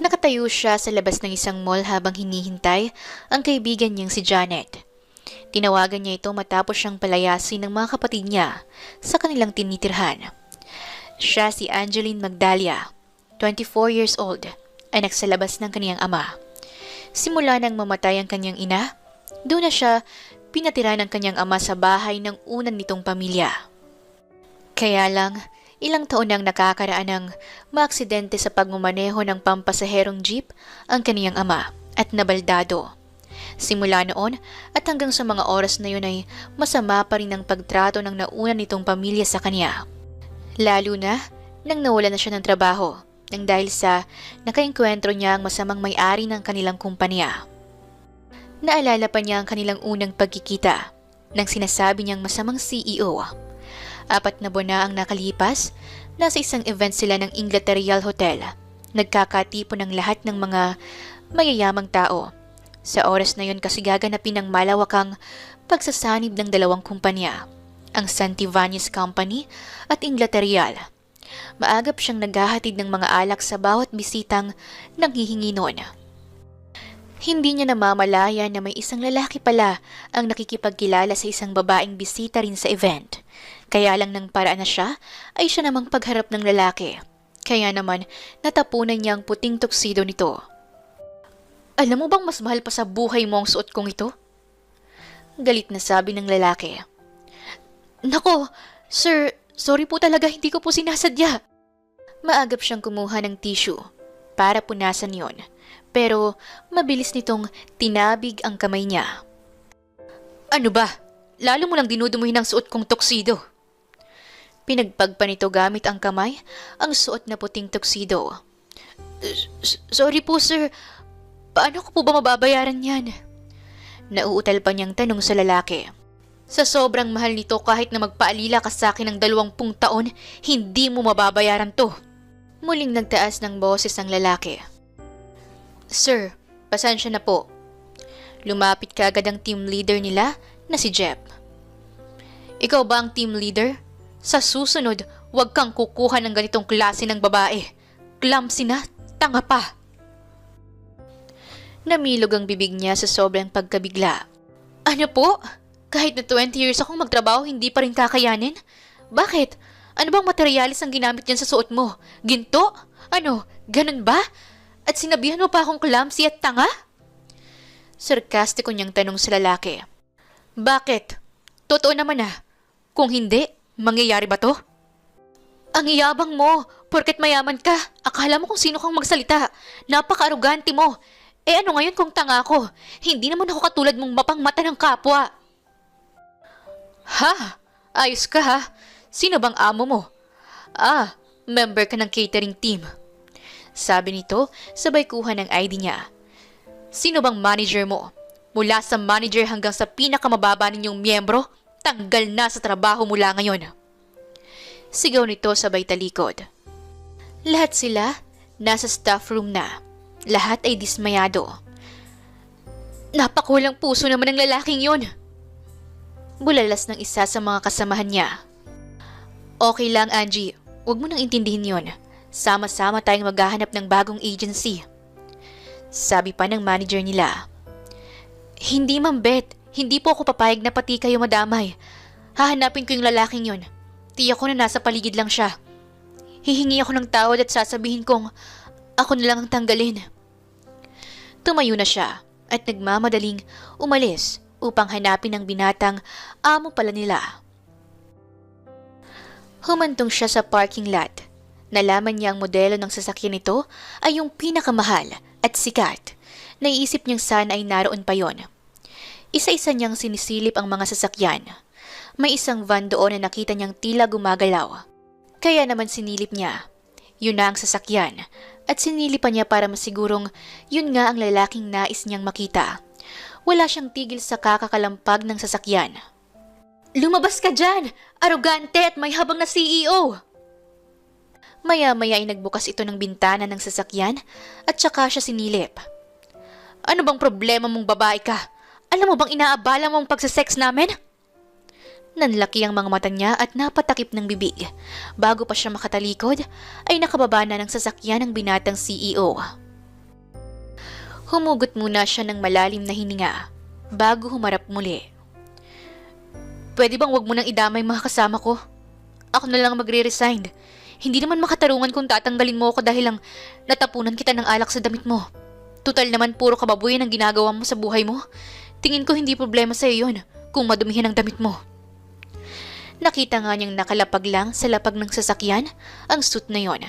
Nakatayo siya sa labas ng isang mall habang hinihintay ang kaibigan niyang si Janet. Tinawagan niya ito matapos siyang palayasin ng mga kapatid niya sa kanilang tinitirhan. Siya si Angeline Magdalia, 24 years old, anak sa labas ng kaniyang ama. Simula nang mamatay ang kanyang ina, doon na siya pinatira ng kanyang ama sa bahay ng unan nitong pamilya. Kaya lang, ilang taon nang nakakaraan ng maaksidente sa pagmamaneho ng pampasaherong jeep ang kaniyang ama at nabaldado. Simula noon at hanggang sa mga oras na yun ay masama pa rin ang pagtrato ng nauna nitong pamilya sa kanya. Lalo na nang nawala na siya ng trabaho nang dahil sa nakaengkwentro niya ang masamang may-ari ng kanilang kumpanya. Naalala pa niya ang kanilang unang pagkikita nang sinasabi niyang masamang CEO. 4 na buwan na ang nakalipas, nasa isang event sila ng Inglaterra Hotel. Nagkakatipon ng lahat ng mga mayayamang tao. Sa oras na yun kasi gaganapin ang malawakang pagsasanib ng dalawang kumpanya, ang Santibanez Company at Inglaterra. Maagap siyang naghahatid ng mga alak sa bawat bisitang nanghihingi noon. Hindi niya namamalaya na may isang lalaki pala ang nakikipagkilala sa isang babaeng bisita rin sa event. Kaya lang nang paraan na siya, ay siya namang pagharap ng lalaki. Kaya naman, natapunan niya ang puting tuxedo nito. Alam mo bang mas mahal pa sa buhay mo ang suot kong ito? Galit na sabi ng lalaki. Nako, sir, sorry po talaga, hindi ko po sinasadya. Maagap siyang kumuha ng tissue para punasan yon. Pero mabilis nitong tinabig ang kamay niya. Ano ba? Lalo mo lang dinudumuhin ang suot kong tuxedo. Pinagpagpa nito gamit ang kamay ang suot na puting tuxedo. Sorry po sir, paano ko po ba mababayaran yan? Nauutal pa niyang tanong sa lalaki. Sa sobrang mahal nito kahit na magpaalila ka sa akin ng 20 taon, hindi mo mababayaran to. Muling nagtaas ng boses ang lalaki. Sir, pasensya na po. Lumapit kaagad ang team leader nila na si Jeff. Ikaw ba ang team leader? Sa susunod, huwag kang kukuha ng ganitong klase ng babae. Clumsy na, tanga pa. Namilog ang bibig niya sa sobrang pagkabigla. Ano po? Kahit na 20 years akong magtrabaho, hindi pa rin kakayanin? Bakit? Ano bang materialis ang ginamit niyan sa suot mo? Ginto? Ano? Ganun ba? At sinabihan mo pa akong clumsy at tanga? Sarkastiko niyang tanong sa lalaki. Bakit? Totoo naman ah. Kung hindi, mangyayari ba to? Ang iyabang mo, porket mayaman ka. Akala mo kung sino kang magsalita. Napaka-arugante mo. Ano ngayon kung tanga ako? Hindi naman ako katulad mong mapangmata ng kapwa. Ha? Ayos ka ha? Sino bang amo mo? Member ka ng catering team. Sabi nito, sabay kuha ng ID niya. Sino bang manager mo? Mula sa manager hanggang sa pinakamababa ninyong miyembro, tanggal na sa trabaho mula ngayon. Sigaw nito sabay talikod. Lahat sila nasa staff room na. Lahat ay dismayado. Napakulang puso naman ng lalaking yon. Bulalas ng isa sa mga kasamahan niya. Okay lang Angie, huwag mo nang intindihin yon. Sama-sama tayong maghahanap ng bagong agency. Sabi pa ng manager nila. Hindi Ma'am Beth, hindi po ako papayag na pati kayo madamay. Hahanapin ko yung lalaking yon. Tiyak ko na nasa paligid lang siya. Hihingi ako ng tawad at sasabihin kong ako na lang ang tanggalin. Tumayo na siya at nagmamadaling umalis upang hanapin ang binatang amo pala nila. Humantong siya sa parking lot. Nalaman niya ang modelo ng sasakyan nito ay yung pinakamahal at sikat. Naiisip niyang sana ay naroon pa yon. Isa-isa niyang sinisilip ang mga sasakyan. May isang van doon na nakita niyang tila gumagalaw. Kaya naman sinilip niya. Yun na ang sasakyan. At sinilipan niya para masigurong yun nga ang lalaking nais niyang makita. Wala siyang tigil sa kakakalampag ng sasakyan. Lumabas ka dyan! Arogante at may habang na CEO! Maya-maya ay nagbukas ito ng bintana ng sasakyan at saka siya sinilip. Ano bang problema mong babae ka? Alam mo bang inaabala mo ang pagsasex namin? Nanlaki ang mga mata niya at napatakip ng bibig. Bago pa siya makatalikod, ay nakababa na ng sasakyan ng binatang CEO. Humugot muna siya ng malalim na hininga bago humarap muli. Pwede bang wag mo nang idamay mga kasama ko? Ako na lang magre-resign. Hindi naman makatarungan kung tatanggalin mo ako dahil lang natapunan kita ng alak sa damit mo. Tutal naman puro kababuyan ang ginagawa mo sa buhay mo. Tingin ko hindi problema sa iyo yun kung madumihan ang damit mo. Nakita nga niyang nakalapag lang sa lapag ng sasakyan ang suit na yon.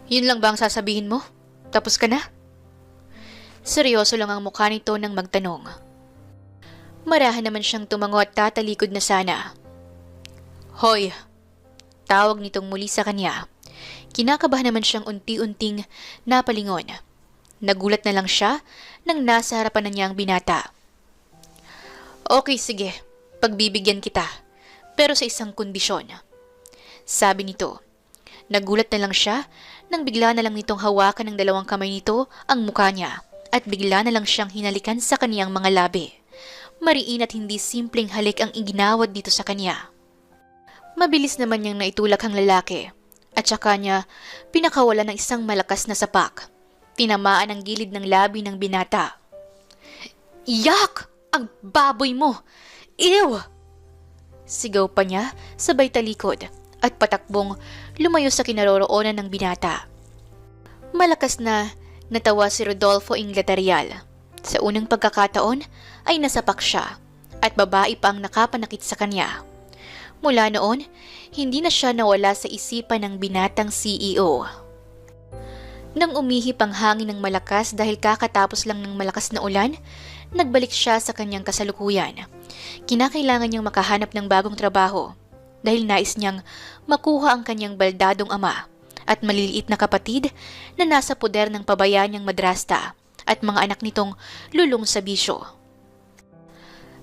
Yun lang ba ang sasabihin mo? Tapos ka na? Seryoso lang ang mukha nito nang magtanong. Marahan naman siyang tumango at tatalikod na sana. Hoy! Tawag nitong muli sa kanya. Kinakabahan naman siyang unti-unting napalingon. Nagulat na lang siya nang nasa harapan na niya ang binata. Okay, sige. Pagbibigyan kita. Pero sa isang kondisyon. Sabi nito. Nagulat na lang siya nang bigla na lang nitong hawakan ng dalawang kamay nito ang mukha niya at bigla na lang siyang hinalikan sa kaniyang mga labi. Mariin at hindi simpleng halik ang iginawad dito sa kanya. Mabilis naman niyang naitulak ang lalaki at saka niya pinakawala ng isang malakas na sapak. Tinamaan ang gilid ng labi ng binata. Yak! Ang baboy mo! Ew! Sigaw pa niya sabay talikod at patakbong lumayo sa kinaroroonan ng binata. Malakas na natawa si Rodolfo Inglatarial. Sa unang pagkakataon ay nasapak siya at babae pa ang nakapanakit sa kanya. Mula noon, hindi na siya nawala sa isipan ng binatang CEO. Nang umihip ang hangin ng malakas dahil kakatapos lang ng malakas na ulan, nagbalik siya sa kanyang kasalukuyan. Kinakailangan niyang makahanap ng bagong trabaho dahil nais niyang makuha ang kanyang baldadong ama at maliliit na kapatid na nasa poder ng pabayaan niyang madrasta at mga anak nitong lulong sa bisyo.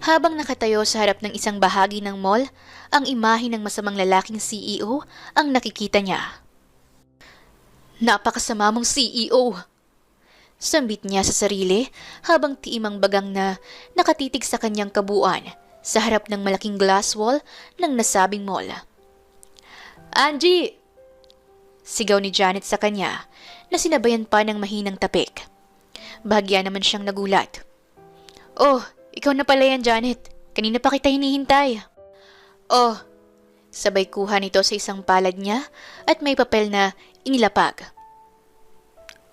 Habang nakatayo sa harap ng isang bahagi ng mall, ang imahe ng masamang lalaking CEO ang nakikita niya. Napakasama mong CEO! Sambit niya sa sarili habang tiimang bagang na nakatitig sa kanyang kabuuan sa harap ng malaking glass wall ng nasabing mall. Angie! Sigaw ni Janet sa kanya na sinabayan pa ng mahinang tapik. Bahagya naman siyang nagulat. Oh, ikaw na pala yan, Janet. Kanina pa kita hinihintay. Oh, sabay kuha nito sa isang palad niya at may papel na inilapag.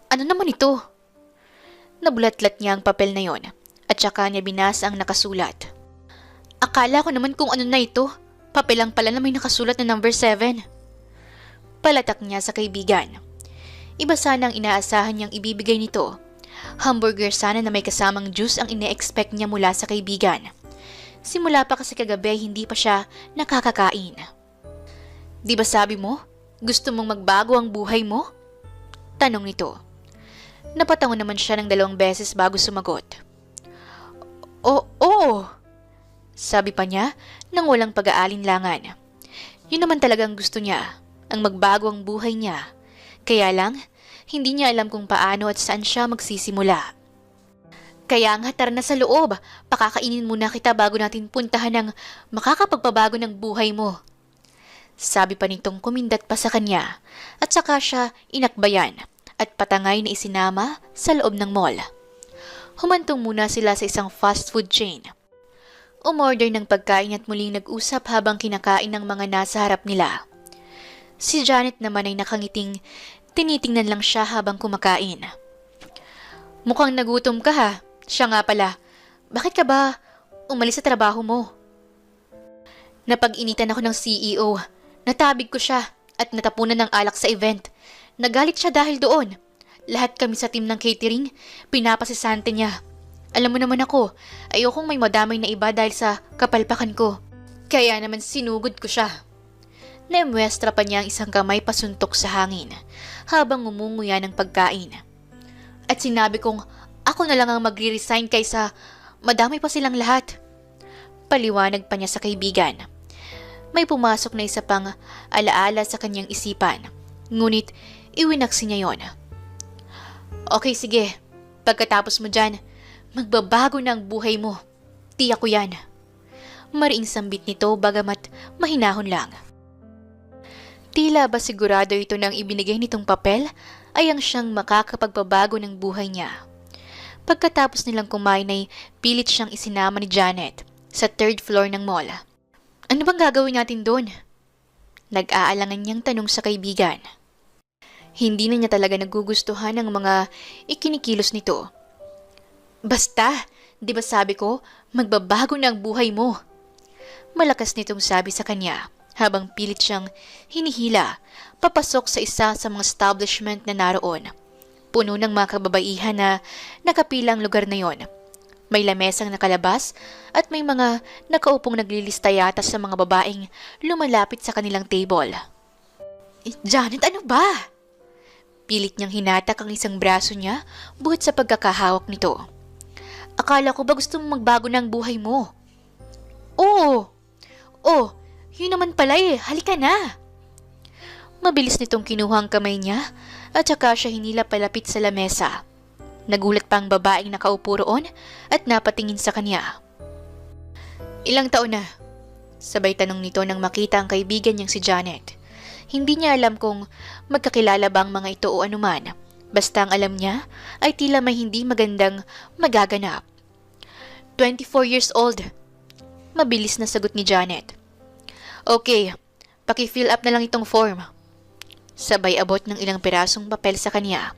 Ano naman ito? Nabulatlat niya ang papel na yon at saka niya binasa ang nakasulat. Akala ko naman kung ano na ito. Papel lang pala na may nakasulat na number 7. Palatak niya sa kaibigan. Iba sana ang inaasahan niyang ibibigay nito. Hamburger sana na may kasamang juice ang ine-expect niya mula sa kaibigan. Simula pa kasi kagabi hindi pa siya nakakakain. Di ba sabi mo, gusto mong magbago ang buhay mo? Tanong nito. Napatango naman siya ng 2 beses bago sumagot. Oo, sabi pa niya nang walang pag-aalinlangan. Yun naman talagang gusto niya, ang magbago ang buhay niya. Kaya lang, hindi niya alam kung paano at saan siya magsisimula. Kaya nga tara na sa loob, pakakainin muna kita bago natin puntahan ang makakapagpabago ng buhay mo. Sabi pa nitong kumindat pa sa kanya at saka siya inakbayan at patangay na isinama sa loob ng mall. Humantong muna sila sa isang fast food chain. Umorder ng pagkain at muling nag-usap habang kinakain ng mga nasa harap nila. Si Janet naman ay nakangiting tinitingnan lang siya habang kumakain. Mukhang nagutom ka ha. Siya nga pala. Bakit ka ba umalis sa trabaho mo? Napag-initan ako ng CEO. Natabig ko siya at natapunan ng alak sa event. Nagalit siya dahil doon. Lahat kami sa team ng catering, pinapasisante niya. Alam mo naman ako, ayokong may madamay na iba dahil sa kapalpakan ko. Kaya naman sinugod ko siya. Naimwestra pa niya ang isang kamay pasuntok sa hangin habang ngumunguya ng pagkain. At sinabi kong ako na lang ang magre-resign kaysa madamay pa silang lahat. Paliwanag pa niya sa kaibigan. May pumasok na isa pang alaala sa kanyang isipan. Ngunit iwinaksi niya yon. Okay, sige. Pagkatapos mo dyan, magbabago na ang buhay mo. Tiyak ko yan. Mariing sambit nito bagamat mahinahon lang. Tila ba sigurado ito na ang ibinigay nitong papel ay ang siyang makakapagpabago ng buhay niya. Pagkatapos nilang kumain ay pilit siyang isinama ni Janet sa third floor ng mall. Ano bang gagawin natin doon? Nag-aalangan niyang tanong sa kaibigan. Hindi na niya talaga nagugustuhan ang mga ikinikilos nito. Basta, di ba sabi ko, magbabago na ang buhay mo. Malakas nitong sabi sa kanya habang pilit siyang hinihila papasok sa isa sa mga establishment na naroon. Puno ng mga kababaihan na nakapilang lugar na yon. May lamesang nakalabas at may mga nakaupong naglilista yata sa mga babaeng lumalapit sa kanilang table. Janet, ano ba? Pilit niyang hinatak ang isang braso niya buhat sa pagkakahawak nito. Akala ko ba gusto mong magbago ng buhay mo? Oo. Oh, yun naman pala eh. Halika na. Mabilis nitong kinuha ang kamay niya at saka siya hinila palapit sa lamesa. Nagulat pa ang babaeng nakaupo roon at napatingin sa kanya. Ilang taon na? Sabay tanong nito nang makita ang kaibigan niyang si Janet. Hindi niya alam kung magkakilala ba ang mga ito o anuman. Basta ang alam niya ay tila may hindi magandang magaganap. 24 years old. Mabilis na sagot ni Janet. Okay, paki-fill up na lang itong form. Sabay abot ng ilang pirasong papel sa kanya.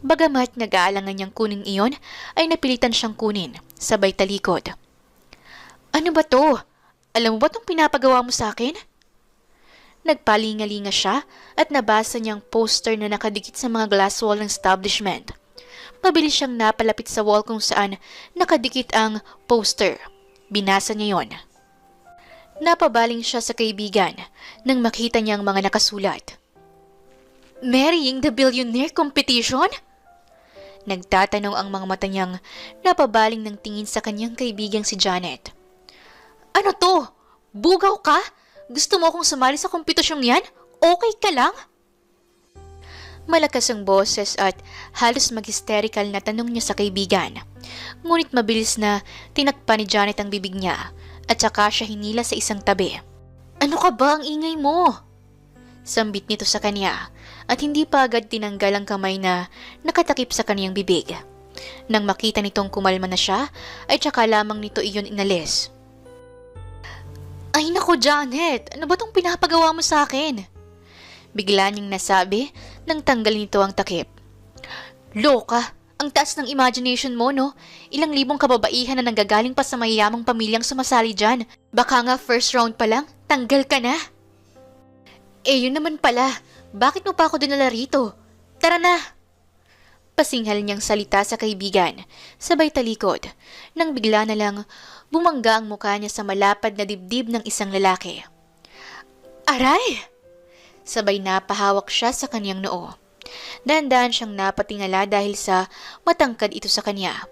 Bagamat nag-aalangan niyang kunin iyon, ay napilitan siyang kunin, sabay talikod. Ano ba to? Alam mo ba itong pinapagawa mo sa akin? Nagpalingalinga siya at nabasa niyang poster na nakadikit sa mga glass wall ng establishment. Mabilis siyang napalapit sa wall kung saan nakadikit ang poster. Binasa niya yon. Napabaling siya sa kaibigan nang makita niyang mga nakasulat. Marrying the Billionaire Competition? Nagtatanong ang mga mata niyang napabaling ng tingin sa kanyang kaibigang si Janet. Ano to? Bugaw ka? Gusto mo akong sumali sa kompetisyong yan? Okay ka lang? Malakas ang boses at halos mag-hysterical na tanong niya sa kaibigan. Ngunit mabilis na tinakpan ni Janet ang bibig niya at saka siya hinila sa isang tabi. Ano ka ba? Ang ingay mo? Sambit nito sa kanya at hindi pa agad tinanggal ang kamay na nakatakip sa kaniyang bibig. Nang makita nitong kumalma na siya, ay tsaka lamang nito iyon inalis. Ay nako Janet, ano ba tong pinapagawa mo sa akin? Bigla niyang nasabi nang tanggal nito ang takip. Loka, ang taas ng imagination mo no? Ilang libong kababaihan na nanggagaling pa sa mayayamang pamilyang sumasali dyan. Baka nga first round pa lang, tanggal ka na. Eh yun naman pala, bakit mo pa ako dinala rito? Tara na! Pasinghal niyang salita sa kaibigan, sabay talikod, nang bigla na lang bumangga ang mukha niya sa malapad na dibdib ng isang lalaki. Aray! Sabay napahawak siya sa kanyang noo. Dahan-dahan siyang napatingala dahil sa matangkad ito sa kanya.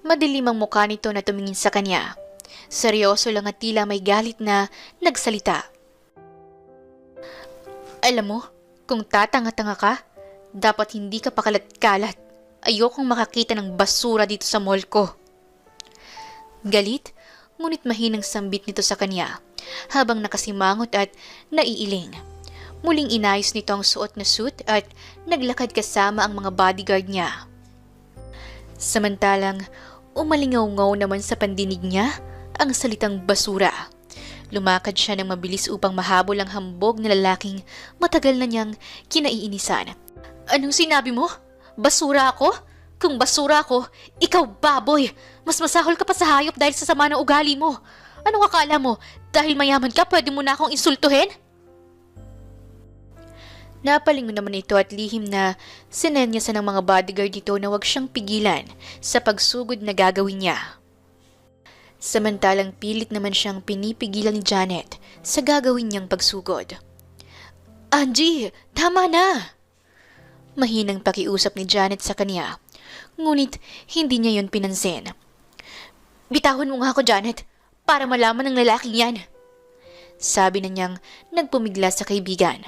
Madilim ang mukha nito na tumingin sa kanya. Seryoso lang at tila may galit na nagsalita. Alam mo, kung tatanga-tanga ka, dapat hindi ka pakalat-kalat. Ayokong makakita ng basura dito sa mall ko. Galit, ngunit mahinang sambit nito sa kanya, habang nakasimangot at naiiling. Muling inayos nito ang suot na suit at naglakad kasama ang mga bodyguard niya. Samantalang, umalingaw-ngaw naman sa pandinig niya ang salitang basura. Lumakad siya ng mabilis upang mahabol ang hambog na lalaking matagal na niyang kinaiinisan. Anong sinabi mo? Basura ako? Kung basura ako, ikaw baboy! Mas masahol ka pa sa hayop dahil sa sama ng ugali mo. Anong akala mo? Dahil mayaman ka, pwede mo na akong insultuhin? Napalingon naman ito at lihim na sinenyasan ng mga bodyguard nito na huwag siyang pigilan sa pagsugod na gagawin niya. Samantalang pilit naman siyang pinipigilan ni Janet sa gagawin niyang pagsugod. Angie, tama na! Mahinang pakiusap ni Janet sa kanya, ngunit hindi niya yon pinansin. Bitawan mo nga ako, Janet, para malaman ng lalaking yan. Sabi na niyang nagpumigla sa kaibigan.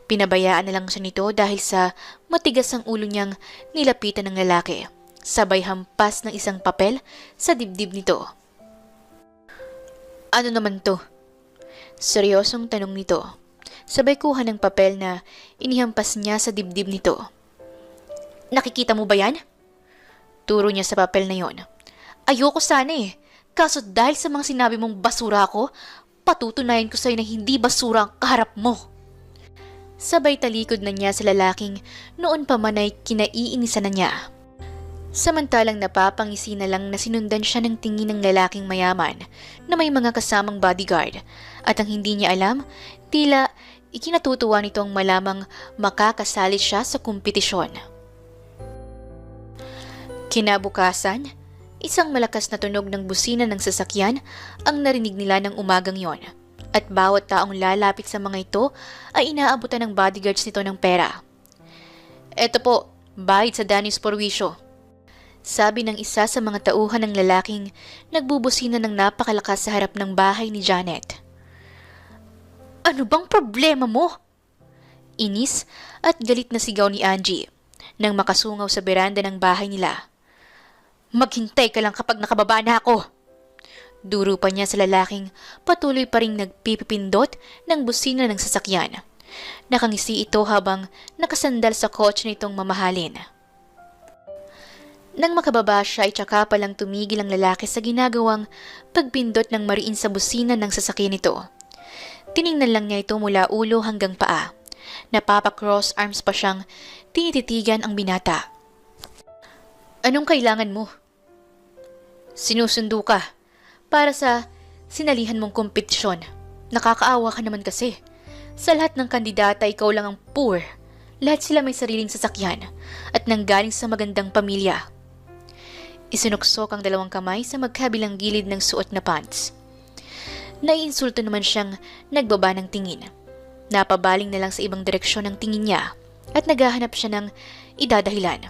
Pinabayaan na lang siya nito dahil sa matigas ang ulo niyang nilapitan ng lalaki, sabay hampas ng isang papel sa dibdib nito. Ano naman to? Seryosong tanong nito. Sabay kuha ng papel na inihampas niya sa dibdib nito. Nakikita mo ba yan? Turo niya sa papel na yon. Ayoko sana eh. Kaso dahil sa mga sinabi mong basura ako, patutunayan ko sa'yo na hindi basura ang kaharap mo. Sabay talikod na niya sa lalaking noon pa man ay kinaiinisan na niya. Samantalang napapangisi na lang na sinundan siya ng tingin ng lalaking mayaman na may mga kasamang bodyguard at ang hindi niya alam, tila ikinatutuwa nito ang malamang makakasali siya sa kompetisyon. Kinabukasan, isang malakas na tunog ng busina ng sasakyan ang narinig nila ng umagang yon at bawat taong lalapit sa mga ito ay inaabutan ng bodyguards nito ng pera. Eto po, bayad sa danis porwisyo. Sabi ng isa sa mga tauhan ng lalaking nagbubusina ng napakalakas sa harap ng bahay ni Janet. Ano bang problema mo? Inis at galit na sigaw ni Angie nang makasungaw sa beranda ng bahay nila. Maghintay ka lang kapag nakababa na ako. Duro pa niya sa lalaking patuloy pa ring nagpipipindot ng busina ng sasakyan. Nakangisi ito habang nakasandal sa kotse nitong mamahalin. Nang makababa siya ay tsaka palang tumigil ang lalaki sa ginagawang pagpindot ng mariin sa busina ng sasakyan nito. Tiningnan lang niya ito mula ulo hanggang paa. Napapa-cross arms pa siyang tinititigan ang binata. Anong kailangan mo? Sinusundo ka para sa sinalihan mong kompetisyon. Nakakaawa ka naman kasi. Sa lahat ng kandidata, ikaw lang ang poor. Lahat sila may sariling sasakyan at nanggaling sa magandang pamilya. Isinuksok ang dalawang kamay sa magkabilang gilid ng suot na pants. Naiinsulto naman siyang nagbaba ng tingin. Napabaling na lang sa ibang direksyon ang tingin niya at naghahanap siya ng idadahilan.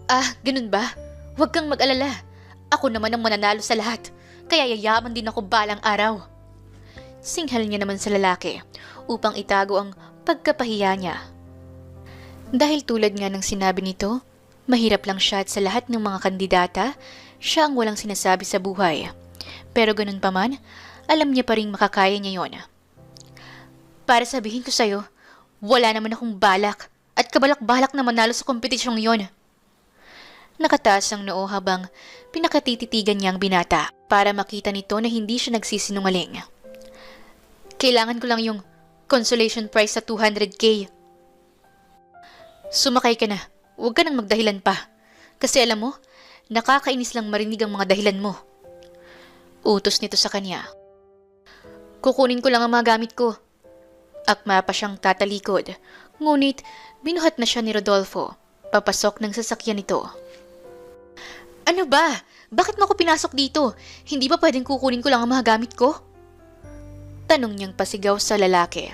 Ah, ganun ba? Huwag kang mag-alala. Ako naman ang mananalo sa lahat, kaya yayaman din ako balang araw. Singhal niya naman sa lalaki upang itago ang pagkapahiya niya. Dahil tulad nga ng sinabi nito, mahirap lang siya at sa lahat ng mga kandidata, siya ang walang sinasabi sa buhay. Pero ganun pa man, alam niya pa rin makakaya niya yon. Para sabihin ko sa'yo, wala naman akong balak at kabalak-balak na manalo sa kompetisyong yon. Nakataas ang noo habang pinakatititigan niya ang binata para makita nito na hindi siya nagsisinungaling. Kailangan ko lang yung consolation prize sa 200K. Sumakay ka na. Huwag ka nang magdahilan pa. Kasi alam mo, nakakainis lang marinig ang mga dahilan mo. Utos nito sa kanya. Kukunin ko lang ang mga gamit ko. Akma pa siyang tatalikod. Ngunit binuhat na siya ni Rodolfo. Papasok ng sasakyan nito. Ano ba? Bakit mo ako pinasok dito? Hindi ba pwedeng kukunin ko lang ang mga gamit ko? Tanong niyang pasigaw sa lalaki.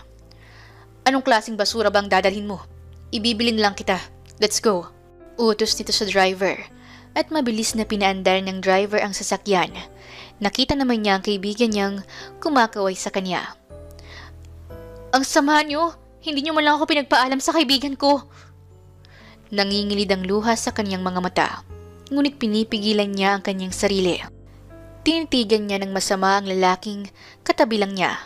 Anong klaseng basura bang dadalhin mo? Ibibilin lang kita. Let's go. Utos nito sa driver. At mabilis na pinaandar ng driver ang sasakyan. Nakita naman niya ang kaibigan niyang kumakaway sa kanya. Ang sama niyo! Hindi niyo man lang ako pinagpaalam sa kaibigan ko. Nangingilid ang luha sa kanyang mga mata. Ngunit pinipigilan niya ang kanyang sarili. Tinitigan niya ng masama ang lalaking katabi lang niya.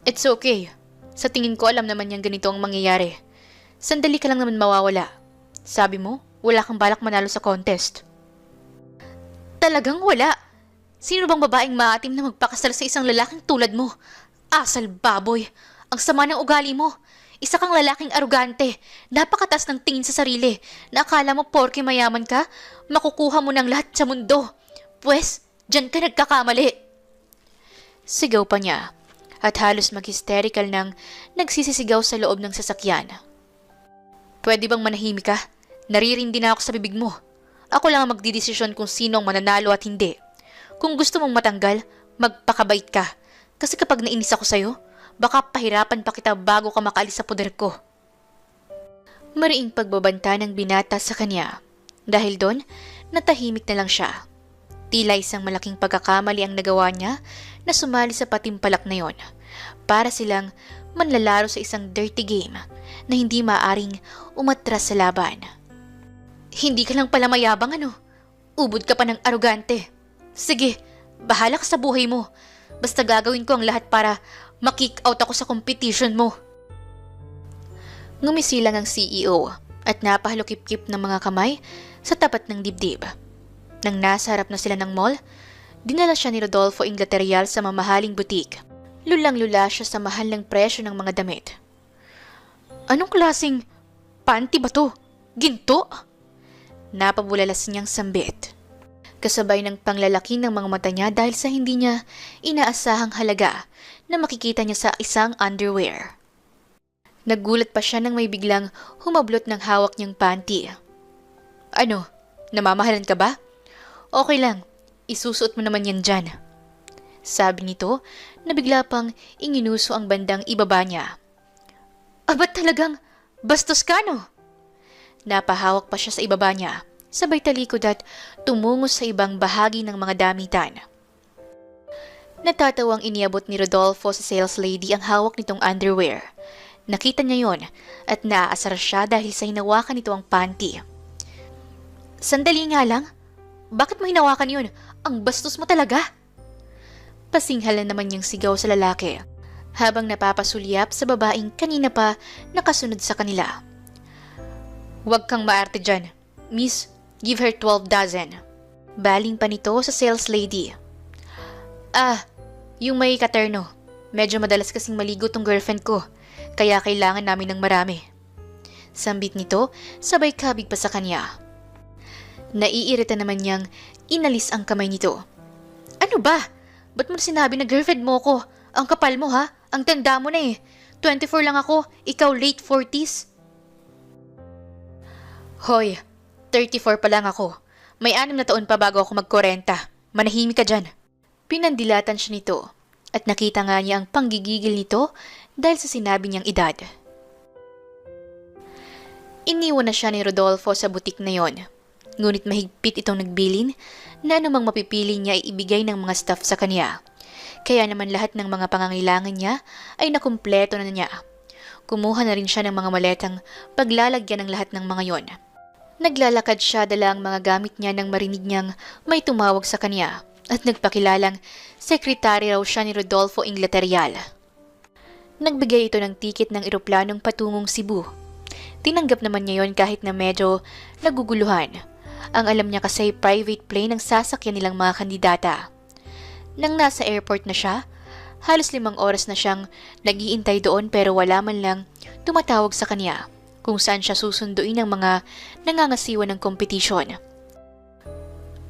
It's okay. Sa tingin ko alam naman niyang ganito ang mangyayari. Sandali ka lang naman mawawala. Sabi mo, wala kang balak manalo sa contest. Talagang wala. Sino bang babaeng maatim na magpakasal sa isang lalaking tulad mo? Asal baboy. Ang sama ng ugali mo. Isa kang lalaking arugante, napakatas ng tingin sa sarili, na akala mo porke mayaman ka, makukuha mo ng lahat sa mundo. Pwes, dyan ka nagkakamali. Sigaw pa niya, at halos mag-hysterical nang nagsisisigaw sa loob ng sasakyan. Pwede bang manahimik ka? Naririndi na ako sa bibig mo. Ako lang ang magdidesisyon kung sino ang mananalo at hindi. Kung gusto mong matanggal, magpakabait ka. Kasi kapag nainis ako sa'yo, baka pahirapan pa kita bago ka makaalis sa poder ko. Mariing pagbabanta ng binata sa kanya. Dahil doon, natahimik na lang siya. Tila isang malaking pagkakamali ang nagawa niya na sumali sa patimpalak na yon. Para silang manlalaro sa isang dirty game na hindi maaring umatras sa laban. Hindi ka lang pala mayabang ano? Ubod ka pa ng arugante. Sige, bahala ka sa buhay mo. Basta gagawin ko ang lahat para makick out ako sa competition mo. Ngumisilang ang CEO at napahalukip-kip ng mga kamay sa tapat ng dibdib. Nang nasa harap na sila ng mall, dinala siya ni Rodolfo Inglaterrial sa mamahaling butik. Lulang-lula siya sa mahal ng presyo ng mga damit. Anong klaseng panty ba to? Ginto? Napabulalas niyang sambit. Kasabay ng panglalaki ng mga mata niya dahil sa hindi niya inaasahang halaga na makikita niya sa isang underwear. Naggulat pa siya nang may biglang humablot ng hawak niyang panty. Ano? Namamahalan ka ba? Okay lang, isusuot mo naman yan dyan. Sabi nito na bigla pang inginuso ang bandang ibaba niya. Ba't talagang bastos ka no? Napahawak pa siya sa ibaba niya, sabay talikod at tumungo sa ibang bahagi ng mga damitan. Natatawang iniabot ni Rodolfo sa sales lady ang hawak nitong underwear. Nakita niya yon at naaasar siya dahil sa hinawakan nito ang panty. Sandali nga lang, bakit mo hinawakan yun? Ang bastos mo talaga! Pasinghalan naman niyang sigaw sa lalaki, habang napapasulyap sa babaeng kanina pa nakasunod sa kanila. Huwag kang maarte dyan. Miss, give her 12 dozen. Baling pa nito sa sales lady. Yung may katerno. Medyo madalas kasing maligo tong girlfriend ko, kaya kailangan namin ng marami. Sambit nito, sabay kabig pa sa kanya. Naiirita naman niyang inalis ang kamay nito. Ano ba? Ba't mo sinabi na girlfriend mo ko? Ang kapal mo ha? Ang tanda mo na eh. 24 lang ako, ikaw late 40s. Hoy, 34 pa lang ako. May 6 na taon pa bago ako mag-40. Manahimik ka dyan. Pinandilatan siya nito at nakita nga niya ang panggigigil nito dahil sa sinabi niyang edad. Iniwan na siya ni Rodolfo sa butik na yon. Ngunit mahigpit itong nagbilin na anumang mapipili niya ay ibigay ng mga staff sa kanya. Kaya naman lahat ng mga pangangailangan niya ay nakumpleto na niya. Kumuha na rin siya ng mga maletang paglalagyan ng lahat ng mga yon. Naglalakad siya dala ang mga gamit niya nang marinig niyang may tumawag sa kanya at nagpakilalang sekretary raw siya ni Rodolfo Inglaterrial. Nagbigay ito ng tiket ng eroplanong patungong Cebu. Tinanggap naman niya yon kahit na medyo naguguluhan. Ang alam niya kasi private plane ang sasakyan nilang mga kandidata. Nang nasa airport na siya, halos 5 oras na siyang nag-iintay doon pero wala man lang tumatawag sa kanya kung saan siya susunduin ng mga nangangasiwa ng kompetisyon.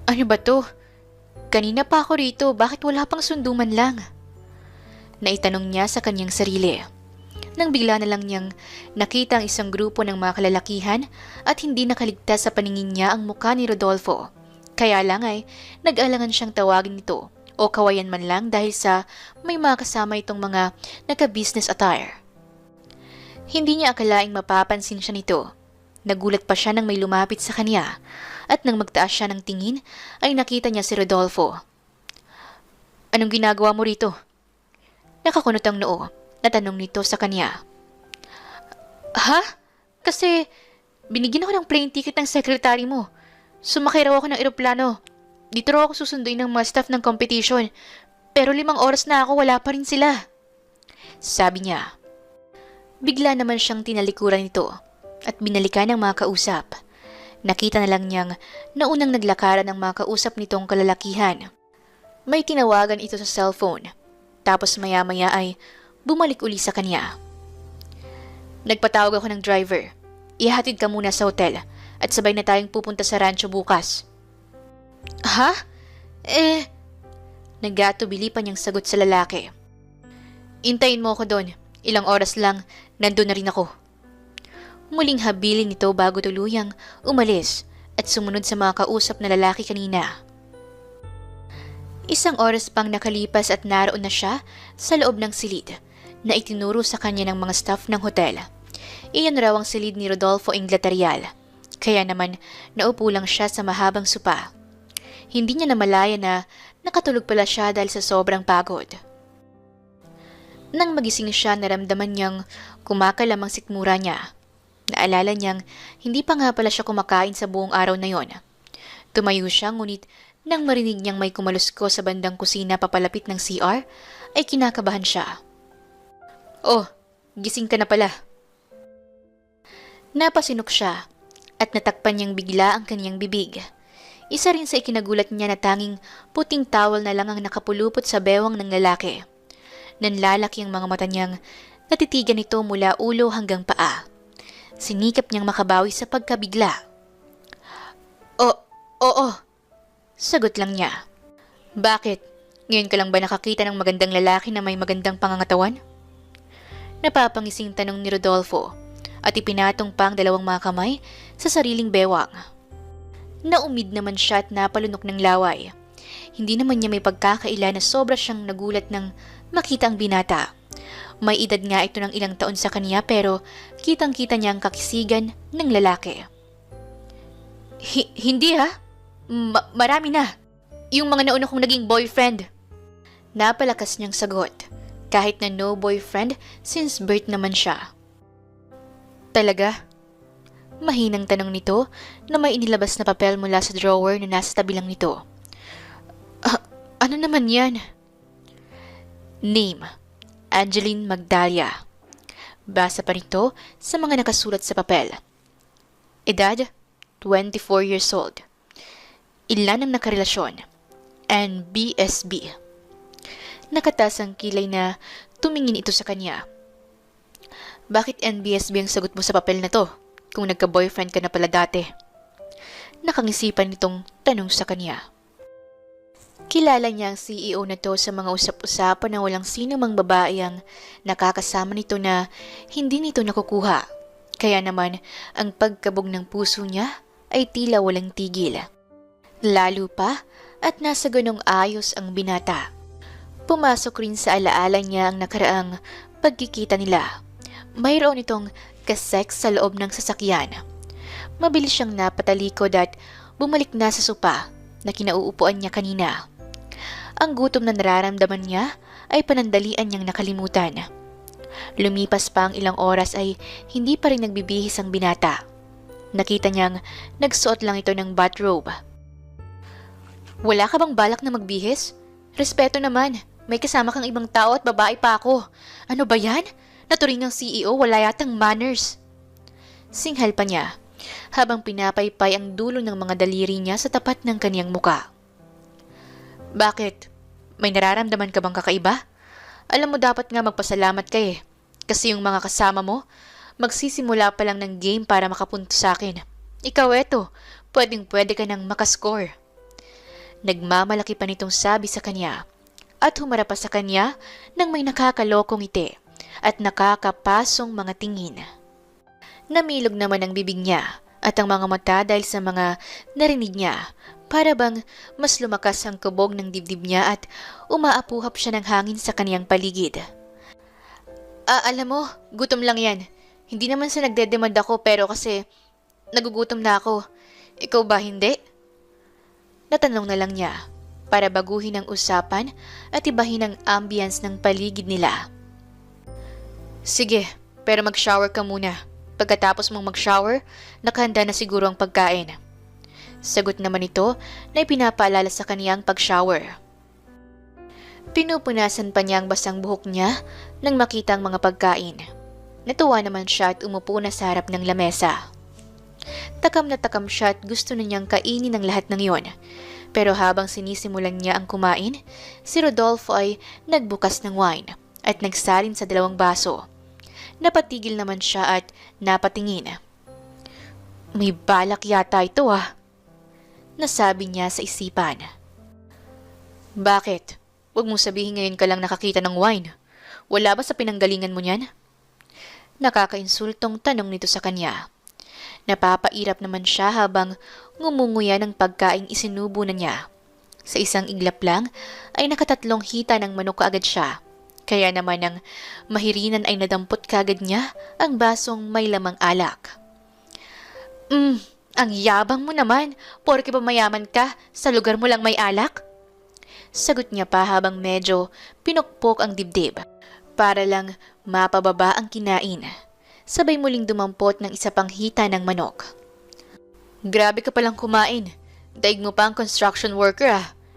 Ano ba to? Kanina pa ako rito, bakit wala pang sundo man lang? Naitanong niya sa kanyang sarili. Nang bigla na lang niyang nakita ang isang grupo ng mga kalalakihan at hindi nakaligtas sa paningin niya ang mukha ni Rodolfo. Kaya lang ay nag-alangan siyang tawagin nito o kawayan man lang dahil sa may mga kasama itong mga naka-business attire. Hindi niya akalaing mapapansin siya nito. Nagulat pa siya nang may lumapit sa kanya at nang magtaas siya ng tingin ay nakita niya si Rodolfo. Anong ginagawa mo rito? Nakakunot ang noo. Natanong nito sa kanya. Ha? Kasi binigyan ako ng plane ticket ng secretary mo. Sumakay raw ako ng eroplano. Dito raw ako susunduin ng mga staff ng competition. Pero 5 oras na ako, wala pa rin sila. Sabi niya. Bigla naman siyang tinalikuran nito at binalikan ng mga kausap. Nakita na lang niyang naunang naglakaran ng mga kausap nitong kalalakihan. May tinawagan ito sa cellphone. Tapos maya-maya ay bumalik uli sa kanya. Nagpatawag ako ng driver. Ihatid ka muna sa hotel at sabay na tayong pupunta sa rancho bukas. Ha? Naggatubili pa niyang sagot sa lalaki. Intayin mo ako doon. Ilang oras lang, nandun na rin ako. Muling habilin nito bago tuluyang umalis at sumunod sa mga kausap na lalaki kanina. 1 oras pang nakalipas at naroon na siya sa loob ng silid na itinuro sa kanya ng mga staff ng hotel. Iyan raw ang silid ni Rodolfo Inglaterrial, kaya naman naupo lang siya sa mahabang sopa. Hindi niya namalaya na nakatulog pala siya dahil sa sobrang pagod. Nang magising siya, naramdaman niyang kumakalamang sikmura niya. Naalala niyang hindi pa nga pala siya kumakain sa buong araw na yon. Tumayo siya ngunit nang marinig niyang may kumalusko sa bandang kusina papalapit ng CR, ay kinakabahan siya. Oh, gising ka na pala. Napasinok siya at natakpan niyang bigla ang kanyang bibig. Isa rin sa ikinagulat niya na tanging puting towel na lang ang nakapulupot sa bewang ng lalaki. Nanlalaki ang mga mata niyang natitigan nito mula ulo hanggang paa. Sinikap niyang makabawi sa pagkabigla. Oo, sagot lang niya. Bakit? Ngayon ka lang ba nakakita ng magandang lalaki na may magandang pangangatawan? Napapangising tanong ni Rodolfo at ipinatong pa ang dalawang mga kamay sa sariling bewang. Naumid naman siya at napalunok ng laway. Hindi naman niya may pagkakaila na sobra siyang nagulat nang makita ang binata. May edad nga ito ng ilang taon sa kanya pero kitang-kita niya ang kakisigan ng lalaki. Hindi ha? Marami na. Yung mga nauna kong naging boyfriend. Napalakas niyang sagot, kahit na no boyfriend since birth naman siya. Talaga? Mahinang tanong nito na may inilabas na papel mula sa drawer na nasa tabi lang nito. Ano naman yan? Name, Angeline Magdalia. Basa pa nito sa mga nakasulat sa papel. Edad, 24 years old. Ilan ang nakarelasyon? NBSB. Nakataas ang kilay na tumingin ito sa kanya. Bakit NBSB ang sagot mo sa papel na to? Kung nagka-boyfriend ka na pala dati. Nakangisipan nitong tanong sa kanya. Kilala niya ang CEO na to sa mga usap-usapan na walang sino mang babae ang nakakasama nito na hindi nito nakukuha. Kaya naman, ang pagkabog ng puso niya ay tila walang tigil. Lalo pa at nasa ganong ayos ang binata. Pumasok rin sa alaala niya ang nakaraang pagkikita nila. Mayroon itong kasex sa loob ng sasakyan. Mabilis siyang napatalikod at bumalik na sa sopa na kinauupuan niya kanina. Ang gutom na nararamdaman niya ay panandalian niyang nakalimutan. Lumipas pa ang ilang oras ay hindi pa rin nagbibihis ang binata. Nakita niyang nagsuot lang ito ng bathrobe. Wala ka bang balak na magbihis? Respeto naman, may kasama kang ibang tao at babae pa ako. Ano ba yan? Naturing ng CEO, wala yatang manners. Singhal pa niya, habang pinapaypay ang dulo ng mga daliri niya sa tapat ng kaniyang muka. Bakit? May nararamdaman ka bang kakaiba? Alam mo dapat nga magpasalamat ka eh. Kasi yung mga kasama mo, magsisimula pa lang ng game para makapunto sa akin. Ikaw eto, pwedeng-pwede ka nang makascore. Nagmamalaki pa nitong sabi sa kanya at humarap pa sa kanya nang may nakakalokong ngiti at nakakapasong mga tingin. Namilog naman ang bibig niya at ang mga mata dahil sa mga narinig niya, para bang mas lumakas ang kubog ng dibdib niya at umaapuhap siya ng hangin sa kaniyang paligid. Alam mo, gutom lang yan. Hindi naman sa nagdedemand ako pero kasi nagugutom na ako. Ikaw ba hindi? Natanong na lang niya para baguhin ang usapan at ibahin ang ambience ng paligid nila. Sige, pero mag-shower ka muna. Pagkatapos mong mag-shower, nakahanda na siguro ang pagkain. Sagot naman ito na ipinapaalala sa kaniyang pag-shower. Pinupunasan pa niya ang basang buhok niya nang makita ang mga pagkain. Natuwa naman siya at umupo na sa harap ng lamesa. Takam na takam siya at gusto na niyang kainin ang lahat ng iyon. Pero habang sinisimulan niya ang kumain, si Rodolfo ay nagbukas ng wine at nagsalin sa 2 baso. Napatigil naman siya at napatingin. May balak yata ito nasabi niya sa isipan. Bakit? Huwag mong sabihin ngayon ka lang nakakita ng wine. Wala ba sa pinanggalingan mo niyan? Nakakainsultong tanong nito sa kanya. Napapairap naman siya habang ngumunguya ng pagkaing isinubo na niya. Sa isang iglap lang ay nakatatlong hita ng manok kaagad siya. Kaya naman ang mahirinan ay nadampot kaagad niya ang basong may lamang alak. Ang yabang mo naman, porke ba mayaman ka, sa lugar mo lang may alak? Sagot niya pa habang medyo pinukpok ang dibdib, para lang mapababa ang kinain. Sabay muling dumampot ng isa pang hita ng manok. Grabe ka palang kumain, daig mo pa ang construction worker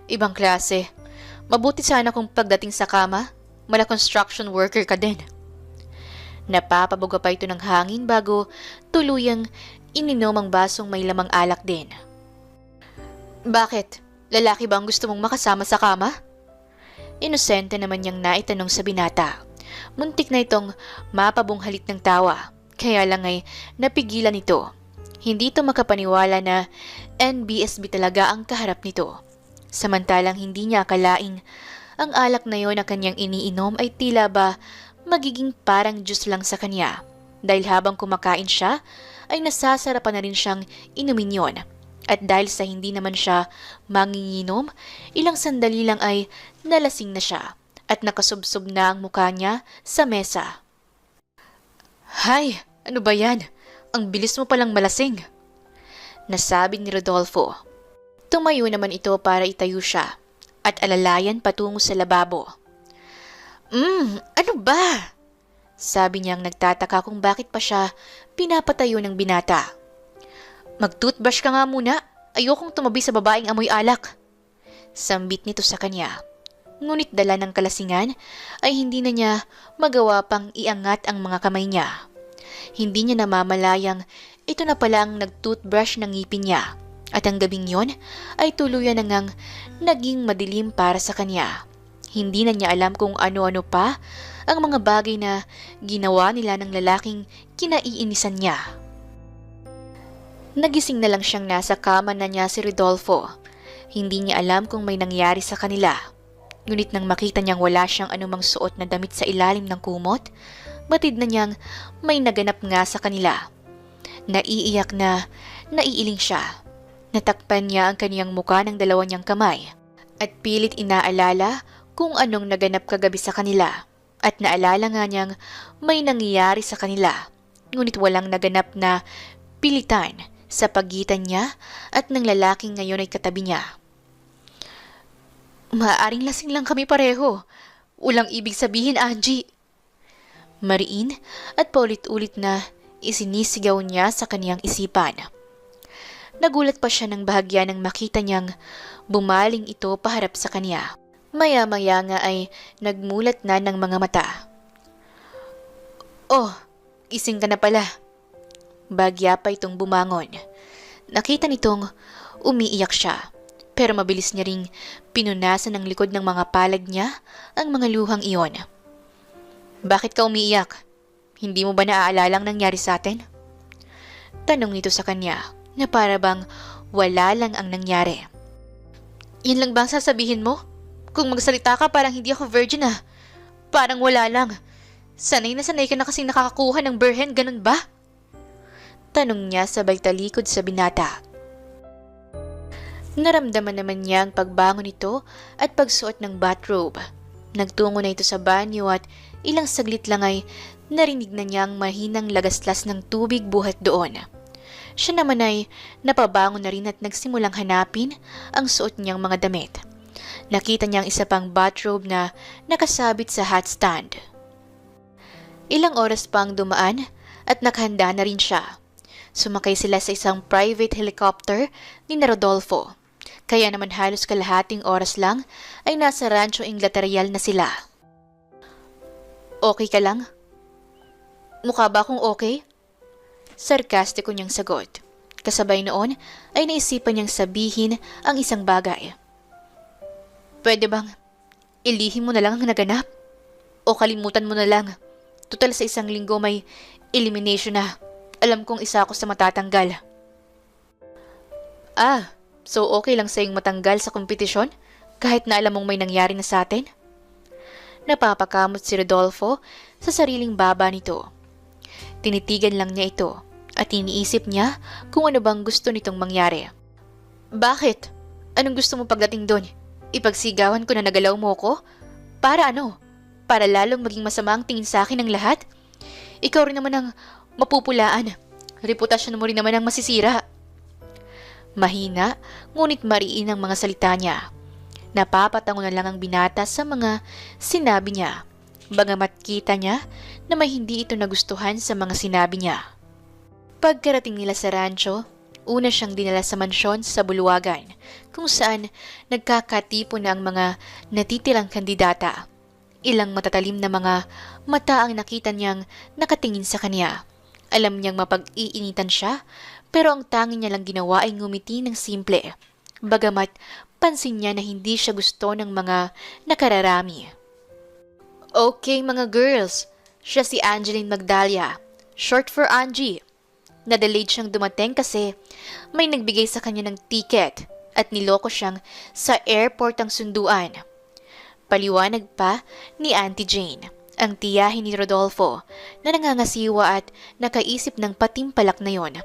ibang klase. Mabuti sana kung pagdating sa kama, mala construction worker ka din. Napapabuga pa ito ng hangin bago tuluyang ininom ang basong may lamang alak din. Bakit? Lalaki ba ang gusto mong makasama sa kama? Inosente naman niyang naitanong sa binata. Muntik na itong mapabunghalit ng tawa, kaya lang ay napigilan ito. Hindi ito makapaniwala na NBSB talaga ang kaharap nito. Samantalang hindi niya akalaing ang alak na yon na kanyang iniinom ay tila ba magiging parang juice lang sa kanya. Dahil habang kumakain siya, ay nasasarapan na rin siyang inumin yon. At dahil sa hindi naman siya manginginom, ilang sandali lang ay nalasing na siya at nakasubsob na ang mukha niya sa mesa. Hay, ano ba yan? Ang bilis mo palang malasing. Nasabi ni Rodolfo. Tumayo naman ito para itayo siya at alalayan patungo sa lababo. Ano ba? Sabi niyang nagtataka kung bakit pa siya pinapatayo ng binata. Mag-toothbrush ka nga muna. Ayokong tumabi sa babaeng amoy alak. Sambit nito sa kanya. Ngunit dala ng kalasingan ay hindi na niya magawa pang iangat ang mga kamay niya. Hindi niya namamalayang ito na pala ang nag-toothbrush ng ngipin niya. At ang gabing yon ay tuluyan na ngang naging madilim para sa kanya. Hindi na niya alam kung ano-ano pa ang mga bagay na ginawa nila ng lalaking kinaiinisan niya. Nagising na lang siyang nasa kama na niya si Rodolfo. Hindi niya alam kung may nangyari sa kanila. Ngunit nang makita niyang wala siyang anumang suot na damit sa ilalim ng kumot, batid na niyang may naganap nga sa kanila. Naiiyak na naiiling siya. Natakpan niya ang kaniyang muka ng dalawa niyang kamay at pilit inaalala kung anong naganap kagabi sa kanila. At naalala nga niyang may nangyayari sa kanila. Ngunit walang naganap na pilitan sa pagitan niya at ng lalaking ngayon ay katabi niya. Maaaring lasing lang kami pareho. Walang ibig sabihin, Angie. Mariin at paulit-ulit na isinisigaw niya sa kaniyang isipan. Nagulat pa siya ng bahagya nang makita niyang bumaling ito paharap sa kanya. Maya-maya nga ay nagmulat na ng mga mata. Oh, gising ka na pala. Bagya pa itong bumangon. Nakita nitong umiiyak siya, pero mabilis niya ring pinunasan ng likod ng mga palad niya ang mga luhang iyon. Bakit ka umiiyak? Hindi mo ba naaalala ang nangyari sa atin? Tanong nito sa kanya na para bang wala lang ang nangyari. Yan lang ba ang sasabihin mo? Kung magsalita ka parang hindi ako virgin ah. Parang wala lang. Sanay na sanay ka na kasing nakakakuha ng berhen, ganun ba? Tanong niya sabay talikod sa binata. Naramdaman naman niya ang pagbangon nito at pagsuot ng bathrobe. Nagtungo na ito sa banyo at ilang saglit lang ay narinig na niyang mahinang lagaslas ng tubig buhat doon. Siya naman ay napabangon na rin at nagsimulang hanapin ang suot niyang mga damit. Nakita niya ang isa pang bathrobe na nakasabit sa hot stand. Ilang oras pang dumaan at nakahanda na rin siya. Sumakay sila sa isang private helicopter ni Rodolfo. Kaya naman halos kalahating oras lang ay nasa Rancho Inglaterreal na sila. Okay ka lang? Mukha ba akong okay? Sarkastiko niyang sagot. Kasabay noon ay naisipan niyang sabihin ang isang bagay. Pwede bang ilihim mo na lang ang naganap? O kalimutan mo na lang? Tutal sa isang linggo may elimination na. Alam kong isa ako sa matatanggal. So okay lang sa'yong matanggal sa kompetisyon kahit na alam mong may nangyari na sa atin? Napapakamot si Rodolfo sa sariling baba nito. Tinitigan lang niya ito at iniisip niya kung ano bang gusto nitong mangyari. Bakit? Anong gusto mo pagdating doon? Ipagsigawan ko na nagalaw mo ko? Para ano? Para lalong maging masama ang tingin sa akin ng lahat? Ikaw rin naman ang mapupulaan. Reputasyon mo rin naman ang masisira. Mahina, ngunit mariin ang mga salita niya. Napapatango na lang ang binata sa mga sinabi niya. Bagamat kita niya na may hindi ito nagustuhan sa mga sinabi niya. Pagkarating nila sa rancho, una siyang dinala sa mansyon sa Buluwagan, kung saan nagkakatipo na ang mga natitirang kandidata. Ilang matatalim na mga mata ang nakita niyang nakatingin sa kanya. Alam niyang mapag-iinitan siya, pero ang tanging niya lang ginawa ay ngumiti ng simple. Bagamat pansin niya na hindi siya gusto ng mga nakararami. Okay mga girls, siya si Angeline Magdalia, short for Angie. Na-delayed siyang dumating kasi may nagbigay sa kanya ng ticket at niloko siyang sa airport ang sunduan. Paliwanag pa ni Auntie Jane, ang tiyahin ni Rodolfo, na nangangasiwa at nakaisip ng patimpalak na yon.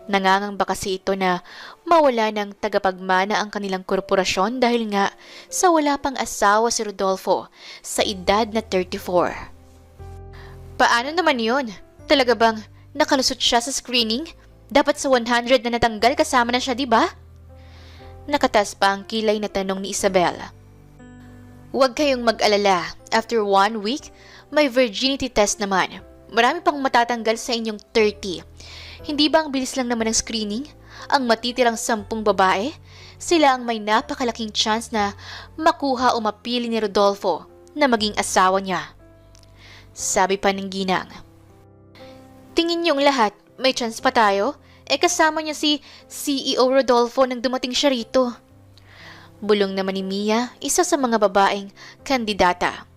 Nangangamba kasi ito na mawala ng tagapagmana ang kanilang korporasyon dahil nga sa wala pang asawa si Rodolfo sa edad na 34. Paano naman yon? Talaga bang nakalusot siya sa screening? Dapat sa 100 na natanggal kasama na siya, di ba? Nakatas pa ang kilay na tanong ni Isabel. Huwag kayong mag-alala. After 1 week, may virginity test naman. Marami pang matatanggal sa inyong 30. Hindi ba ang bilis lang naman ng screening? Ang matitirang 10 babae, sila ang may napakalaking chance na makuha o mapili ni Rodolfo na maging asawa niya. Sabi pa ng ginang. Tingin niyong lahat, may chance pa tayo? Kasama niya si CEO Rodolfo nang dumating siya rito. Bulong naman ni Mia, isa sa mga babaeng kandidata.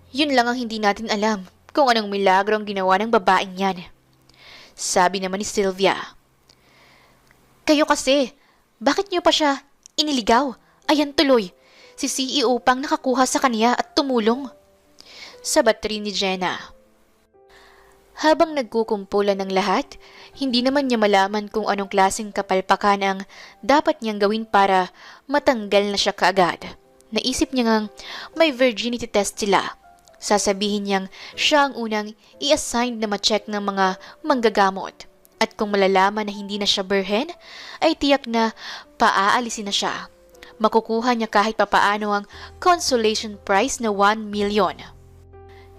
Yun lang ang hindi natin alam, kung anong milagro ang ginawa ng babaeng yan. Sabi naman ni Sylvia. Kayo kasi, bakit niyo pa siya iniligaw? Ayan tuloy, si CEO pang nakakuha sa kanya at tumulong. Sabat rin ni Jenna. Habang nagkukumpulan ng lahat, hindi naman niya malaman kung anong klaseng kapalpakan ang dapat niyang gawin para matanggal na siya kaagad. Naisip niya ngang may virginity test sila. Sasabihin niyang siya ang unang i-assign na ma-check ng mga manggagamot. At kung malalaman na hindi na siya birhen, ay tiyak na paaalisin na siya. Makukuha niya kahit papaano ang consolation prize na 1 million.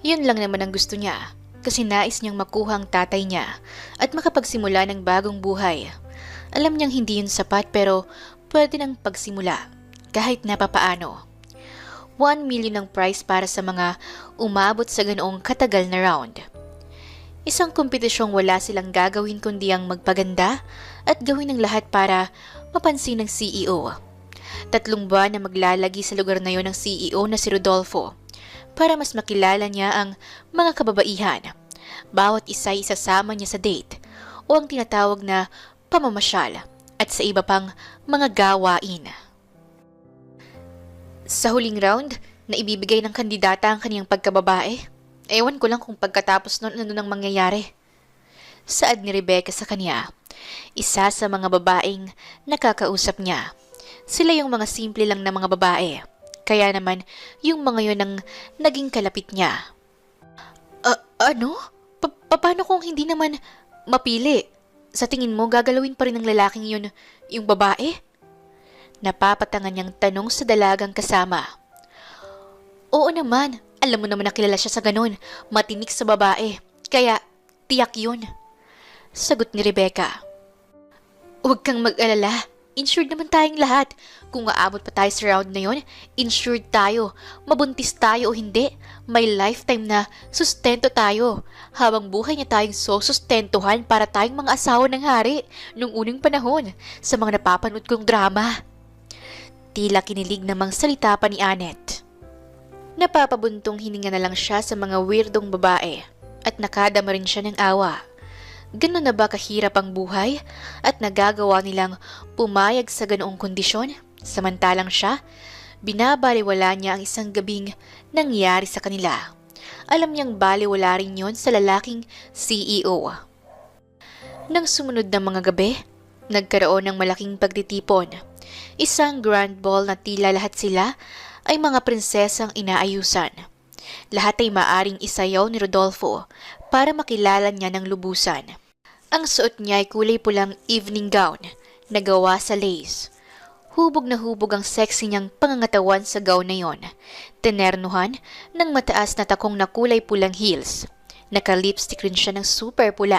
Yun lang naman ang gusto niya. Kasi nais niyang makuha ang tatay niya at makapagsimula ng bagong buhay. Alam niyang hindi yun sapat pero pwede nang pagsimula kahit napapaano. 1 million ang prize para sa mga umabot sa ganoong katagal na round. Isang kompetisyong wala silang gagawin kundi ang magpaganda at gawin ng lahat para mapansin ng CEO. 3 buwan na maglalagi sa lugar na yon ng CEO na si Rodolfo. Para mas makilala niya ang mga kababaihan. Bawat isa ay isasama niya sa date o ang tinatawag na pamamasyal at sa iba pang mga gawain. Sa huling round, na ibibigay ng kandidata ang kaniyang pagkababae, ewan ko lang kung pagkatapos nun ano nang mangyayari. Saad ni Rebecca sa kanya, isa sa mga babaeng nakakausap niya. Sila yung mga simple lang na mga babae. Kaya naman, yung mga yun ang naging kalapit niya. Ano? Paano kung hindi naman mapili? Sa tingin mo, gagalawin pa rin ng lalaking yun yung babae? Napapatangan niyang tanong sa dalagang kasama. Oo naman, alam mo naman na kilala siya sa ganun. Matinik sa babae. Kaya, tiyak yun. Sagot ni Rebecca. Huwag kang mag-alala. Insured naman tayong lahat. Kung aabot pa tayo sa round na yon, insured tayo. Mabuntis tayo o hindi, may lifetime na sustento tayo. Habang buhay niya tayong sustentuhan para tayong mga asawa ng hari nung unang panahon sa mga napapanood kong drama. Tila kinilig namang salita pa ni Annette. Napapabuntong hininga na lang siya sa mga weirdong babae at nakadama rin siya ng awa. Ganon na ba kahirap ang buhay at nagagawa nilang pumayag sa ganoong kondisyon? Samantalang siya, binabaliwala niya ang isang gabing nangyari sa kanila. Alam niyang baliwala rin yon sa lalaking CEO. Nang sumunod na mga gabi, nagkaroon ng malaking pagtitipon. Isang grand ball na tila lahat sila ay mga prinsesang inaayusan. Lahat ay maaring isayaw ni Rodolfo para makilala niya ng lubusan. Ang suot niya ay kulay pulang evening gown na gawa sa lace. Hubog na hubog ang sexy niyang pangangatawan sa gown na yon. Tenernuhan ng mataas na takong na kulay pulang heels. Naka-lipstick rin siya ng super pula.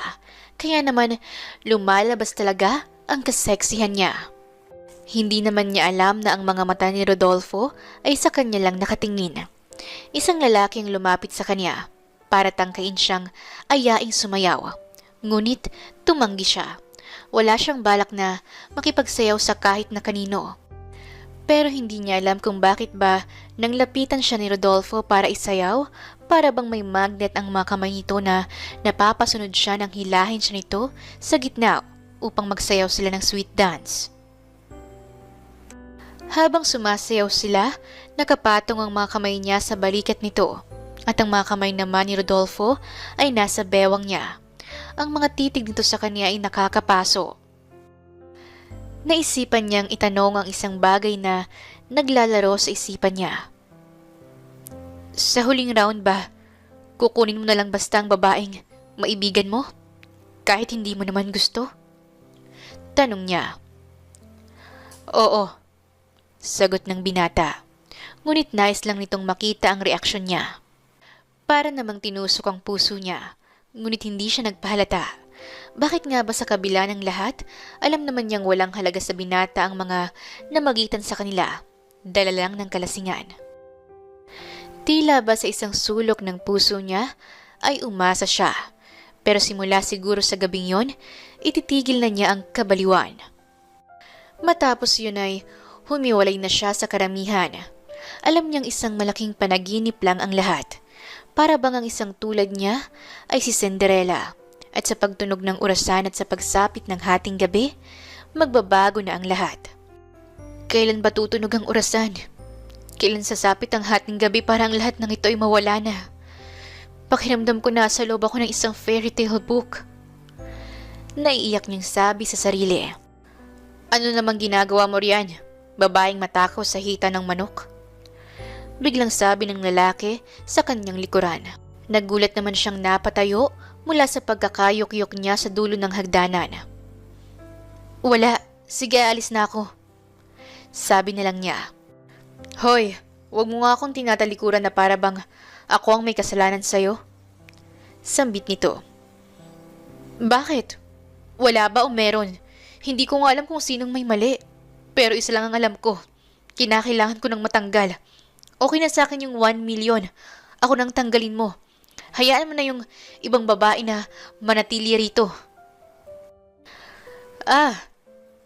Kaya naman lumalabas talaga ang kaseksihan niya. Hindi naman niya alam na ang mga mata ni Rodolfo ay sa kanya lang nakatingin. Isang lalaki ang lumapit sa kanya para tangkain siyang ayaing sumayaw. Ngunit tumanggi siya. Wala siyang balak na makipagsayaw sa kahit na kanino. Pero hindi niya alam kung bakit ba nang lapitan siya ni Rodolfo para isayaw, para bang may magnet ang mga kamay nito na napapasunod siya nang hilahin siya nito sa gitna upang magsayaw sila ng sweet dance. Habang sumasayaw sila, nakapatong ang mga kamay niya sa balikat nito at ang mga kamay naman ni Rodolfo ay nasa bewang niya. Ang mga titig nito sa kanya ay nakakapaso. Naisipan niyang itanong ang isang bagay na naglalaro sa isipan niya. Sa huling round ba, kukunin mo na lang basta ang babaeng maibigan mo? Kahit hindi mo naman gusto? Tanong niya. Oo. Sagot ng binata. Ngunit nais lang nitong makita ang reaksyon niya. Para namang tinusok ang puso niya, ngunit hindi siya nagpahalata. Bakit nga ba sa kabila ng lahat, alam naman niyang walang halaga sa binata ang mga namagitan sa kanila, dala lang ng kalasingan. Tila ba sa isang sulok ng puso niya ay umasa siya, pero simula siguro sa gabing yon, ititigil na niya ang kabaliwan. Matapos yun ay humiwalay na siya sa karamihan. Alam niyang isang malaking panaginip lang ang lahat. Para bang ang isang tulad niya ay si Cinderella. At sa pagtunog ng orasan at sa pagsapit ng hating gabi, magbabago na ang lahat. Kailan ba tutunog ang orasan? Kailan sasapit ang hating gabi para ang lahat ng ito ay mawala na? Pakiramdam ko na sa loob ako ng isang fairy tale book. Naiiyak niyang sabi sa sarili. Ano namang ginagawa mo riyan? Babaeng matakaw sa hita ng manok? Biglang sabi ng lalaki sa kanyang likuran. Nagulat naman siyang napatayo mula sa pagkakayok-yok niya sa dulo ng hagdanan. Wala, sige alis na ako. Sabi na lang niya. Hoy, wag mo nga akong tinatalikuran na para bang ako ang may kasalanan sa'yo. Sambit nito. Bakit? Wala ba o meron? Hindi ko nga alam kung sinong may mali. Pero isa lang ang alam ko. Kinakailangan ko ng matanggal. Okay na sa akin yung 1 million. Ako nang tanggalin mo. Hayaan mo na yung ibang babae na manatili rito.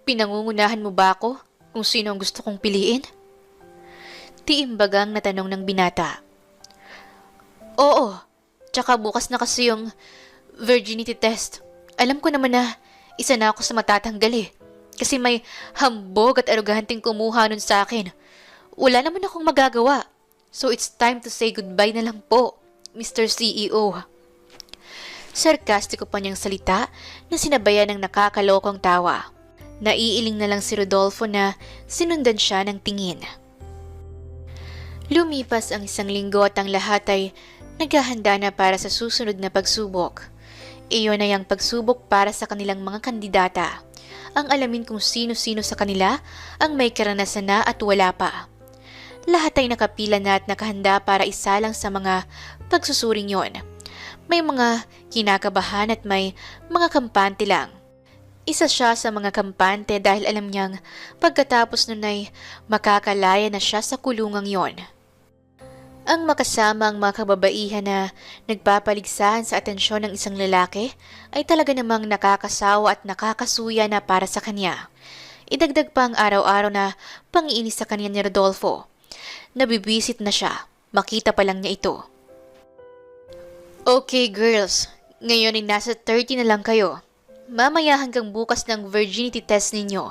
Pinangungunahan mo ba ako kung sino ang gusto kong piliin? Tiimbagang natanong ng binata. Oo, tsaka bukas na kasi yung virginity test. Alam ko naman na isa na ako sa matatanggal eh. Kasi may hambog at aroganteng kumuha nun sa akin. Wala naman akong magagawa. So it's time to say goodbye na lang po, Mr. CEO. Sarkastiko pa niyang salita na sinabayan ng nakakalokong tawa. Naiiling na lang si Rodolfo na sinundan siya ng tingin. Lumipas ang isang linggo at ang lahat ay naghahanda na para sa susunod na pagsubok. Iyon ay ang pagsubok para sa kanilang mga kandidata. Ang alamin kung sino-sino sa kanila ang may karanasan na at wala pa. Lahat ay nakapila na at nakahanda para isalang sa mga pagsusuring yon. May mga kinakabahan at may mga kampante lang. Isa siya sa mga kampante dahil alam niyang pagkatapos nun ay makakalaya na siya sa kulungang yon. Ang makasama ang mga kababaihan na nagpapaligsahan sa atensyon ng isang lalaki ay talaga namang nakakasawa at nakakasuya na para sa kanya. Idagdag pa ang araw-araw na pangiinis sa kanya ni Rodolfo. Nabibwisit na siya, makita pa lang niya ito. Okay girls, ngayon ay nasa 30 na lang kayo. Mamaya hanggang bukas ng virginity test ninyo.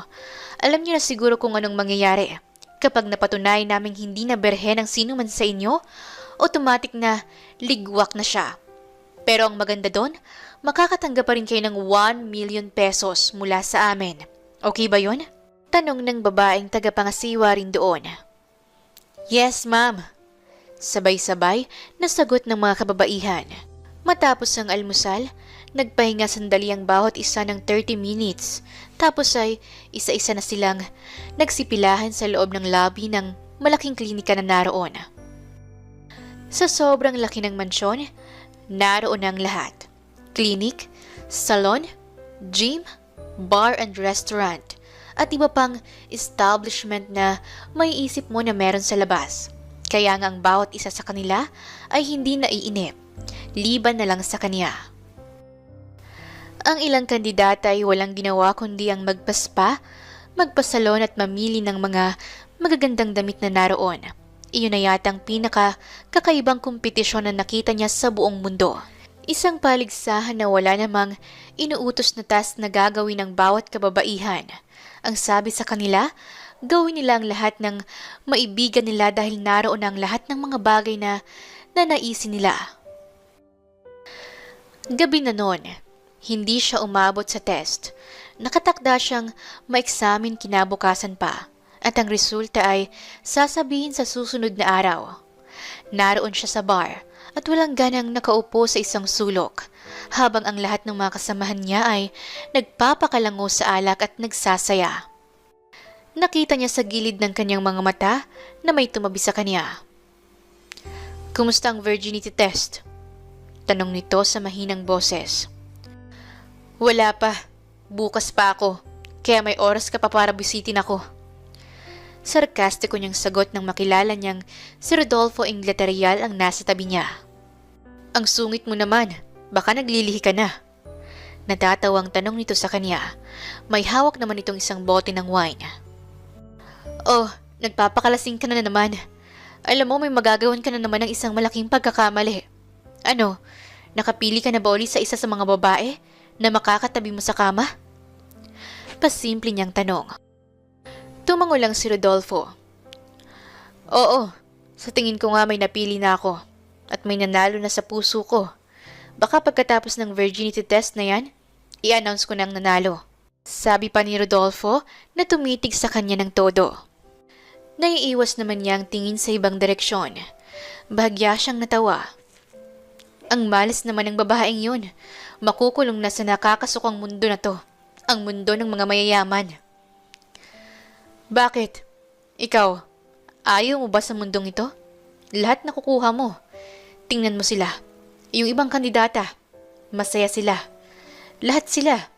Alam niyo na siguro kung anong mangyayari. Kapag napatunay naming hindi na berhen ang sino man sa inyo, automatic na ligwak na siya. Pero ang maganda doon, makakatanggap pa rin kayo ng 1 million pesos mula sa amin. Okay ba yun? Tanong ng babaeng tagapangasiwa rin doon. Yes, ma'am. Sabay-sabay na sagot ng mga kababaihan. Matapos ang almusal, nagpahinga sandali ang bawat isa ng 30 minutes. Tapos ay isa-isa na silang nagsipilahan sa loob ng lobby ng malaking klinika na naroon. Sa sobrang laki ng mansyon, naroon ang lahat. Clinic, salon, gym, bar and restaurant, at iba pang establishment na may isip mo na meron sa labas. Kaya nga ang bawat isa sa kanila ay hindi naiinip, liban na lang sa kanya. Ang ilang kandidata ay walang ginawa kundi ang magpaspa, magpasalon at mamili ng mga magagandang damit na naroon. Iyon na yatang pinaka-kakaibang kompetisyon na nakita niya sa buong mundo. Isang paligsahan na wala namang inuutos na task na gagawin ng bawat kababaihan. Ang sabi sa kanila, gawin nila ang lahat ng maibigan nila dahil naroon ang lahat ng mga bagay na nanaisin nila. Gabi na noon, hindi siya umabot sa test. Nakatakda siyang ma-examine kinabukasan pa. At ang resulta ay sasabihin sa susunod na araw. Naroon siya sa bar at walang ganang nakaupo sa isang sulok, habang ang lahat ng mga kasamahan niya ay nagpapakalango sa alak at nagsasaya. Nakita niya sa gilid ng kanyang mga mata na may tumabi sa kanya. "Kumusta ang virginity test?" tanong nito sa mahinang boses. "Wala pa. Bukas pa ako. Kaya may oras ka pa para bisitin ako." Sarkastiko niyang sagot ng makilala niyang si Rodolfo Inglaterreal ang nasa tabi niya. "Ang sungit mo naman, baka naglilihi ka na." Natatawang tanong nito sa kanya. May hawak naman itong isang bote ng wine. "Oh, nagpapakalasing ka na naman. Alam mo may magagawan ka na naman ng isang malaking pagkakamali. Ano, nakapili ka na ba uli sa isa sa mga babae na makakatabi mo sa kama?" Pasimple niyang tanong. Tumango lang si Rodolfo. "Oo, sa tingin ko nga may napili na ako at may nanalo na sa puso ko. Baka pagkatapos ng virginity test na yan, i-announce ko na ang nanalo." Sabi pa ni Rodolfo na tumitig sa kanya ng todo. Naiiwas naman niya ang tingin sa ibang direksyon. Bahagya siyang natawa. Ang malas naman ng babaeng yun. Makukulong na sa nakakasukang mundo na to. Ang mundo ng mga mayayaman. "Bakit? Ikaw, ayaw mo ba sa mundong ito? Lahat nakukuha mo. Tingnan mo sila. Yung ibang kandidata. Masaya sila. Lahat sila.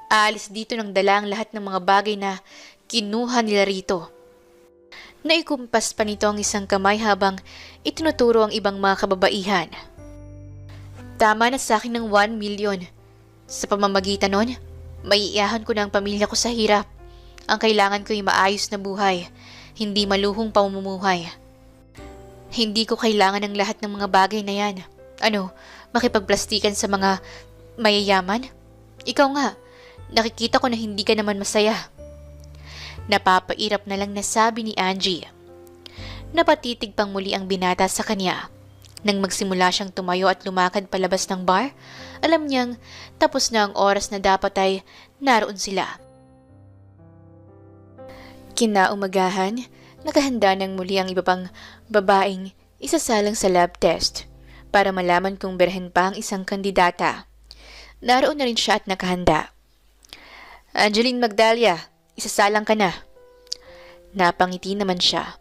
Aalis dito ng dala ang lahat ng mga bagay na kinuha nila rito." Naikumpas pa nito ang isang kamay habang itinuturo ang ibang mga kababaihan. "Tama na sa akin ng 1 million. Sa pamamagitan nun, maiiyahan ko na ang pamilya ko sa hirap. Ang kailangan ko ay maayos na buhay, hindi maluhong pamumuhay. Hindi ko kailangan ng lahat ng mga bagay na yan. Ano, makipagplastikan sa mga mayayaman? Ikaw nga, nakikita ko na hindi ka naman masaya." Napapairap na lang nasabi ni Angie. Napatitig pang muli ang binata sa kanya. Nang magsimula siyang tumayo at lumakad palabas ng bar, alam niyang tapos na ang oras na dapat ay naroon sila. Kinaumagahan, nakahanda ng muli ang iba pang babaeng isasalang sa lab test para malaman kung berhen pa ang isang kandidata. Naroon na rin siya at nakahanda. "Angeline Magdalia, isasalang ka na." Napangiti naman siya.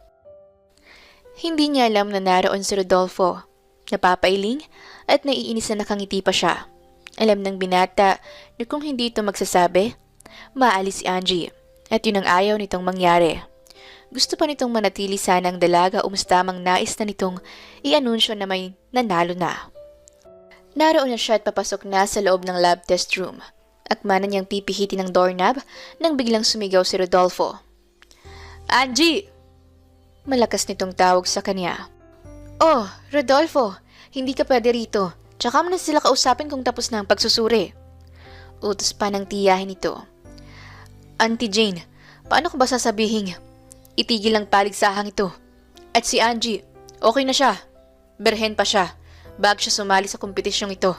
Hindi niya alam na naroon si Rodolfo. Napapailing at naiinis na nakangiti pa siya. Alam ng binata na kung hindi ito magsasabi, maalis si Angie. At yun ang ayaw nitong mangyari. Gusto pa nitong manatili sanang dalaga o mustamang nais na nitong i-anunsyo na may nanalo na. Naroon na siya at papasok na sa loob ng lab test room. Akmanan niyang pipihitin ng doorknob nang biglang sumigaw si Rodolfo. "Angie!" Malakas nitong tawag sa kanya. "Oh, Rodolfo, hindi ka pwede rito. Tsaka mo na sila kausapin kung tapos na ang pagsusuri." Utos pa ng tiyahin nito. "Auntie Jane, paano ko ba sasabihin? Itigil ang paligsahang ito. At si Angie, okay na siya. Berhen pa siya. Bago siya sumali sa kompetisyong ito.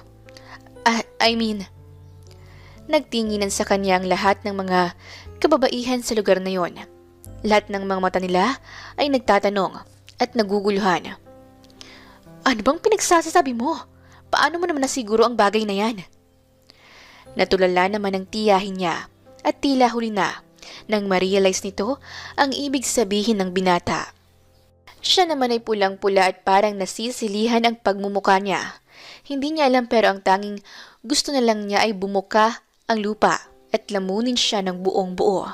Nagtinginan sa kanya ang lahat ng mga kababaihan sa lugar na yon. Lahat ng mga mata nila ay nagtatanong at naguguluhan. "Ano bang pinagsasabi mo? Paano mo naman nasiguro ang bagay na yan?" Natulala naman ang tiyahin niya at tila huli na nang ma-realize nito ang ibig sabihin ng binata. Siya naman ay pulang-pula at parang nasisilihan ang pagmumuka niya. Hindi niya alam pero ang tanging gusto na lang niya ay bumuka ang lupa at lamunin siya ng buong buo.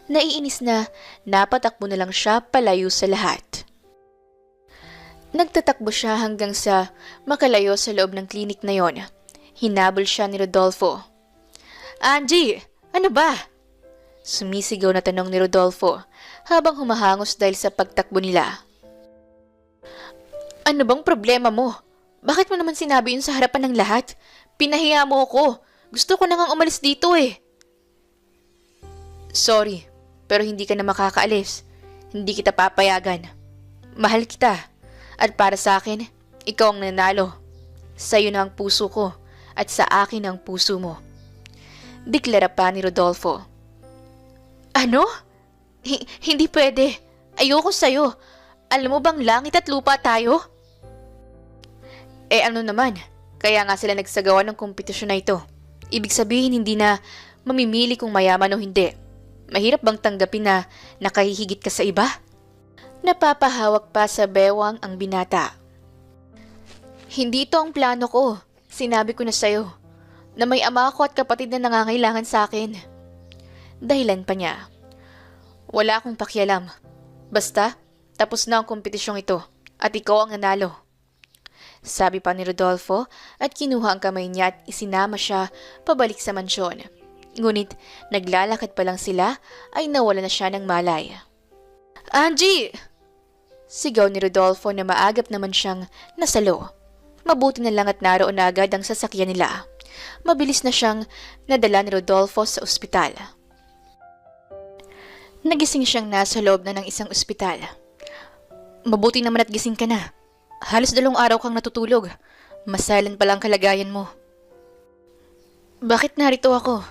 Naiinis na napatakbo na lang siya palayo sa lahat. Nagtatakbo siya hanggang sa makalayo sa loob ng klinik na yon. Hinabol siya ni Rodolfo. Angie! Ano ba? Sumisigaw na tanong ni Rodolfo habang humahangos dahil sa pagtakbo nila. Ano bang problema mo? Bakit mo naman sinabi yun sa harapan ng lahat? Pinahiya mo ako. Gusto ko na ngang umalis dito eh. Sorry, pero hindi ka na makakaalis. Hindi kita papayagan. Mahal kita. At para sa akin, ikaw ang nanalo. Sa'yo na ang puso ko at sa akin ang puso mo. Deklara pa ni Rodolfo. Ano? Hindi pwede. Ayoko sa'yo. Alam mo bang langit at lupa tayo? Ano naman? Kaya nga sila nagsagawa ng kompetisyon na ito. Ibig sabihin hindi na mamimili kung mayaman o hindi. Mahirap bang tanggapin na nakahihigit ka sa iba? Napapahawak pa sa bewang ang binata. Hindi ito ang plano ko. Sinabi ko na sa'yo na may ama ako at kapatid na nangangailangan sa akin. Dahilan pa niya. Wala akong pakialam. Basta, tapos na ang kompetisyong ito at ikaw ang nanalo. Sabi pa ni Rodolfo at kinuha ang kamay niya at isinama siya pabalik sa mansyon. Ngunit naglalakad pa lang sila ay nawala na siya ng malay. Angie! Sigaw ni Rodolfo na maagap naman siyang nasalo. Mabuti na lang at naroon na agad ang sasakyan nila. Mabilis na siyang nadala ni Rodolfo sa ospital. Nagising siyang nasa loob na ng isang ospital. Mabuti naman at gising ka na. Halos 2 araw kang natutulog. Masalan pa lang kalagayan mo. Bakit narito ako?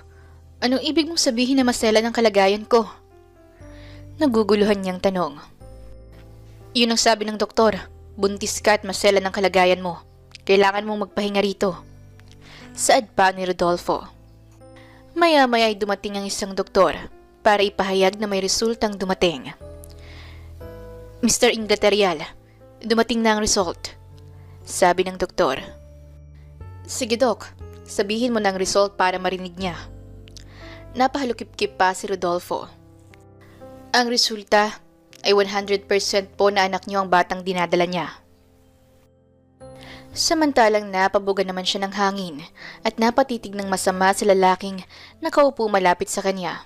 Anong ibig mong sabihin na masalan ang kalagayan ko? Naguguluhan niyang tanong. Yun ang sabi ng doktor. Buntis ka at masalan ang kalagayan mo. Kailangan mong magpahinga rito. Saad pa ni Rodolfo. Maya-maya ay dumating ang isang doktor para ipahayag na may resultang dumating. Mr. Inglaterrial, dumating na ang result. Sabi ng doktor. Sige Dok, sabihin mo ng result para marinig niya. Napahalukip-kip pa si Rodolfo. Ang resulta ay 100% po na anak niyo ang batang dinadala niya. Samantalang napabuga naman siya ng hangin at napatitig ng masama sa lalaking nakaupo malapit sa kanya.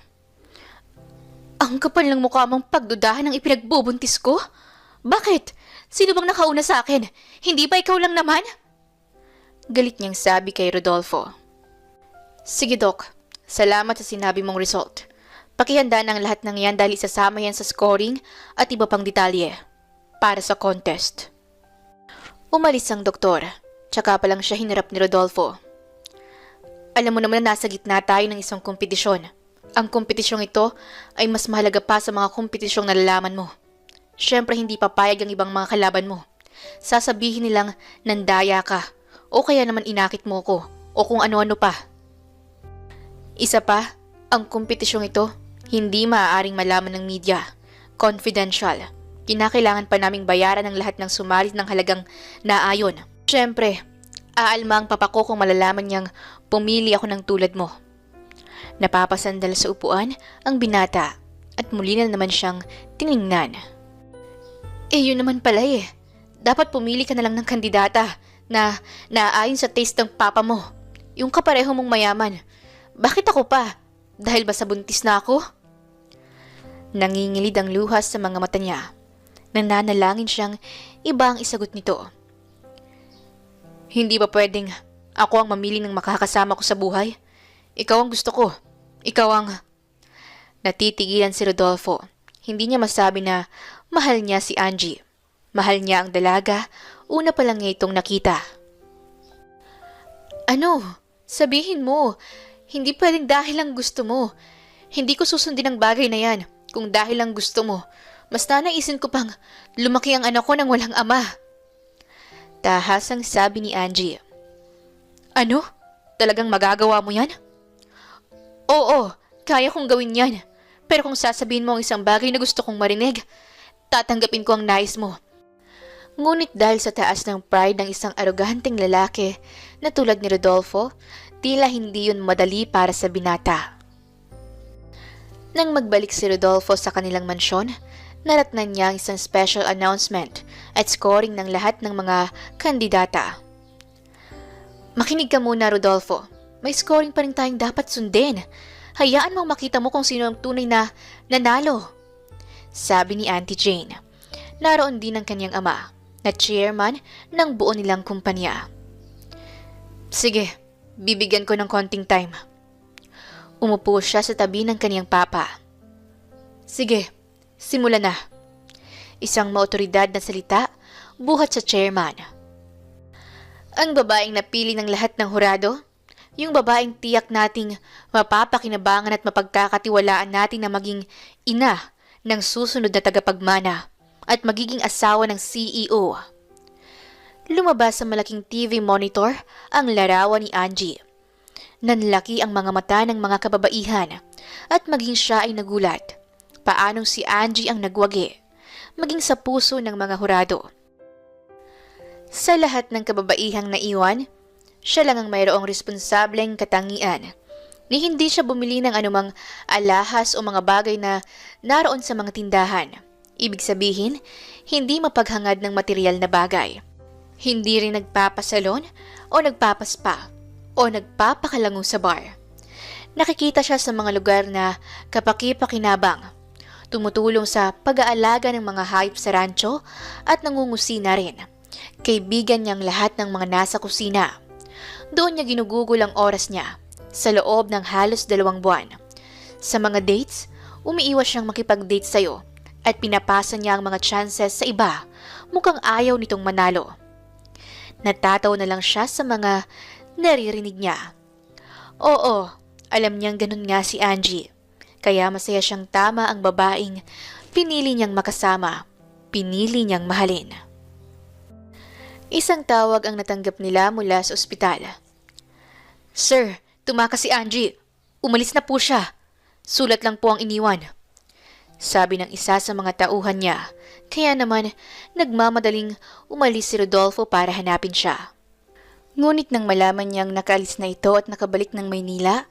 Ang kapal ng mukha mong pagdudahan ng ipinagbubuntis ko? Bakit? Sino bang nakauna sa akin? Hindi ba ikaw lang naman? Galit niyang sabi kay Rodolfo. Sige Doc, salamat sa sinabi mong result. Pakihanda ng lahat ng yan dahil isasama yan sa scoring at iba pang detalye para sa contest. Umalis ang doktor, tsaka pa lang siya hinarap ni Rodolfo. Alam mo naman na nasa gitna tayo ng isang kompetisyon. Ang kompetisyong ito ay mas mahalaga pa sa mga kompetisyong nalalaman mo. Siyempre hindi papayag ang ibang mga kalaban mo. Sasabihin nilang nandaya ka o kaya naman inakit mo ko o kung ano-ano pa. Isa pa, ang kompetisyong ito hindi maaaring malaman ng media. Confidential. Kinakailangan pa naming bayaran ng lahat ng sumali ng halagang naayon. Siyempre, aalma ang papa ko kung malalaman niyang pumili ako ng tulad mo. Napapasandal sa upuan ang binata at muli na naman siyang tiningnan. Yun naman pala eh. Dapat pumili ka na lang ng kandidata na naaayon sa taste ng papa mo. Yung kapareho mong mayaman. Bakit ako pa? Dahil ba sa buntis na ako? Nangingilid ang luhas sa mga mata niya. Nananalangin siyang iba ang isagot nito. Hindi ba pwedeng ako ang mamili ng makakasama ko sa buhay? Ikaw ang gusto ko. Ikaw ang... Natitigilan si Rodolfo. Hindi niya masabi na mahal niya si Angie. Mahal niya ang dalaga. Una pa lang niya itong nakita. Ano? Sabihin mo. Hindi pwedeng dahil lang gusto mo. Hindi ko susundin ang bagay na yan kung dahil lang gusto mo. Mas nanaisin ko pang lumaki ang anak ko nang walang ama. Tahasang sabi ni Angie. Ano? Talagang magagawa mo yan? Oo, kaya kong gawin yan. Pero kung sasabihin mo ang isang bagay na gusto kong marinig, tatanggapin ko ang nais mo. Ngunit dahil sa taas ng pride ng isang aroganteng lalaki na tulad ni Rodolfo, tila hindi yun madali para sa binata. Nang magbalik si Rodolfo sa kanilang mansyon, Naratnan niya ang isang special announcement at scoring ng lahat ng mga kandidata. Makinig ka muna, Rodolfo. May scoring pa rin tayong dapat sundin. Hayaan mong makita mo kung sino ang tunay na nanalo. Sabi ni Auntie Jane. Naroon din ang kanyang ama, na chairman ng buo nilang kumpanya. Sige, bibigyan ko ng konting time. Umupo siya sa tabi ng kanyang papa. Sige, simula na. Isang maotoridad na salita buhat sa chairman. Ang babaeng napili ng lahat ng hurado, yung babaeng tiyak nating mapapakinabangan at mapagkakatiwalaan natin na maging ina ng susunod na tagapagmana at magiging asawa ng CEO. Lumabas sa malaking TV monitor ang larawan ni Angie. Nanlaki ang mga mata ng mga kababaihan at maging siya ay nagulat. Paanong si Angie ang nagwagi, maging sa puso ng mga hurado. Sa lahat ng kababaihang naiwan, siya lang ang mayroong responsableng katangian ni hindi siya bumili ng anumang alahas o mga bagay na naroon sa mga tindahan. Ibig sabihin, hindi mapaghangad ng material na bagay. Hindi rin nagpapasalon o nagpapaspa o nagpapakalango sa bar. Nakikita siya sa mga lugar na kapaki-pakinabang, tumutulong sa pag-aalaga ng mga hayop sa rancho at nangungusina rin. Kaibigan niyang lahat ng mga nasa kusina. Doon niya ginugugol ang oras niya sa loob ng halos 2 buwan. Sa mga dates, umiiwas siyang makipag-date sa'yo at pinapasa niya ang mga chances sa iba, mukhang ayaw nitong manalo. Natataw na lang siya sa mga naririnig niya. Oo, alam niyang ganun nga si Angie. Kaya masaya siyang tama ang babaeng pinili niyang makasama, pinili niyang mahalin. Isang tawag ang natanggap nila mula sa ospital. Sir, tumakas si Angie. Umalis na po siya. Sulat lang po ang iniwan. Sabi ng isa sa mga tauhan niya, kaya naman nagmamadaling umalis si Rodolfo para hanapin siya. Ngunit nang malaman niyang nakaalis na ito at nakabalik ng Maynila,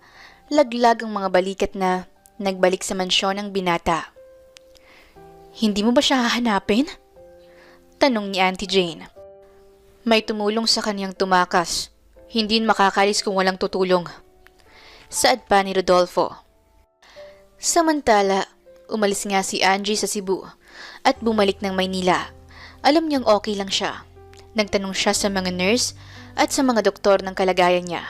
laglag ang mga balikat na nagbalik sa mansyon ng binata. Hindi mo ba siya hahanapin? Tanong ni Auntie Jane. May tumulong sa kaniyang tumakas. Hindi makakalis kung walang tutulong. Saad pa ni Rodolfo. Samantala, umalis nga si Angie sa Cebu at bumalik ng Maynila. Alam niyang okay lang siya. Nagtanong siya sa mga nurse at sa mga doktor ng kalagayan niya.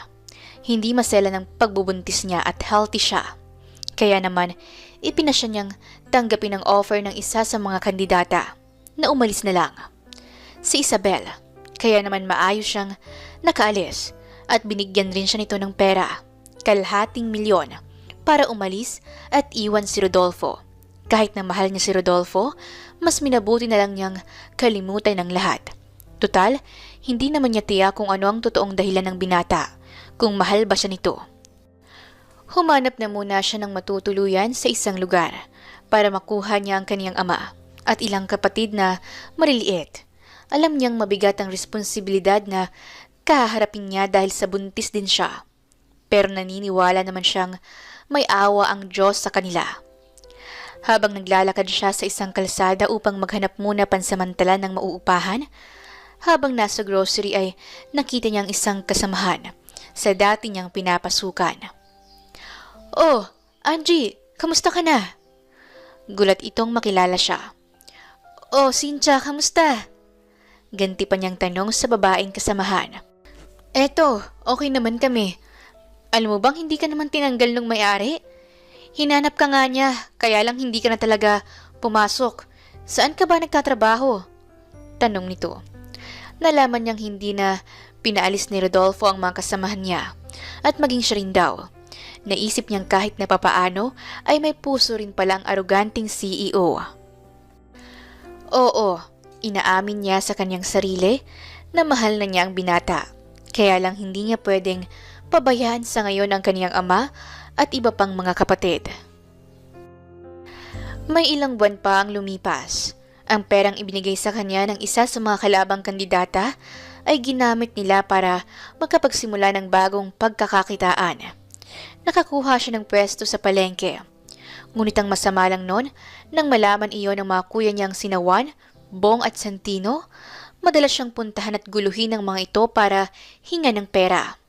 Hindi masela ng pagbubuntis niya at healthy siya. Kaya naman, ipinasya niyang tanggapin ang offer ng isa sa mga kandidata na umalis na lang. Si Isabel. Kaya naman maayos siyang nakaalis at binigyan rin siya nito ng pera, 250,000 para umalis at iwan si Rodolfo. Kahit na mahal niya si Rodolfo, mas minabuti na lang niyang kalimutan ng lahat. Tutal, hindi naman niya tiyak kung ano ang totoong dahilan ng binata, kung mahal ba siya nito. Humanap na muna siya ng matutuluyan sa isang lugar para makuha niya ang kaniyang ama at ilang kapatid na maliliit. Alam niyang mabigat ang responsibilidad na kaharapin niya dahil sa buntis din siya. Pero naniniwala naman siyang may awa ang Diyos sa kanila. Habang naglalakad siya sa isang kalsada upang maghanap muna pansamantala ng mauupahan, habang nasa grocery ay nakita niyang isang kasamahan sa dati niyang pinapasukan. Oh, Angie, kamusta ka na? Gulat itong makilala siya. Oh, Cynthia, kamusta? Ganti pa niyang tanong sa babaeng kasamahan. Eto, okay naman kami. Alam mo bang hindi ka naman tinanggal ng may-ari? Hinanap ka nga niya, kaya lang hindi ka na talaga pumasok. Saan ka ba nagtatrabaho? Tanong nito. Nalaman niyang hindi na pinaalis ni Rodolfo ang mga kasamahan niya at maging siya rin daw. Naisip niyang kahit na papaano ay may puso rin palang aroganting CEO. Oo, inaamin niya sa kanyang sarili na mahal na niya ang binata. Kaya lang hindi niya pwedeng pabayaan sa ngayon ang kaniyang ama at iba pang mga kapatid. May ilang buwan pa ang lumipas. Ang perang ibinigay sa kanya ng isa sa mga kalabang kandidata ay ginamit nila para magkapagsimula ng bagong pagkakakitaan. Nakakuha siya ng pwesto sa palengke. Ngunit ang masama lang nun, nang malaman iyon ng mga kuya niyang sina Juan, Bong at Santino, madalas siyang puntahan at guluhin ng mga ito para hinga ng pera.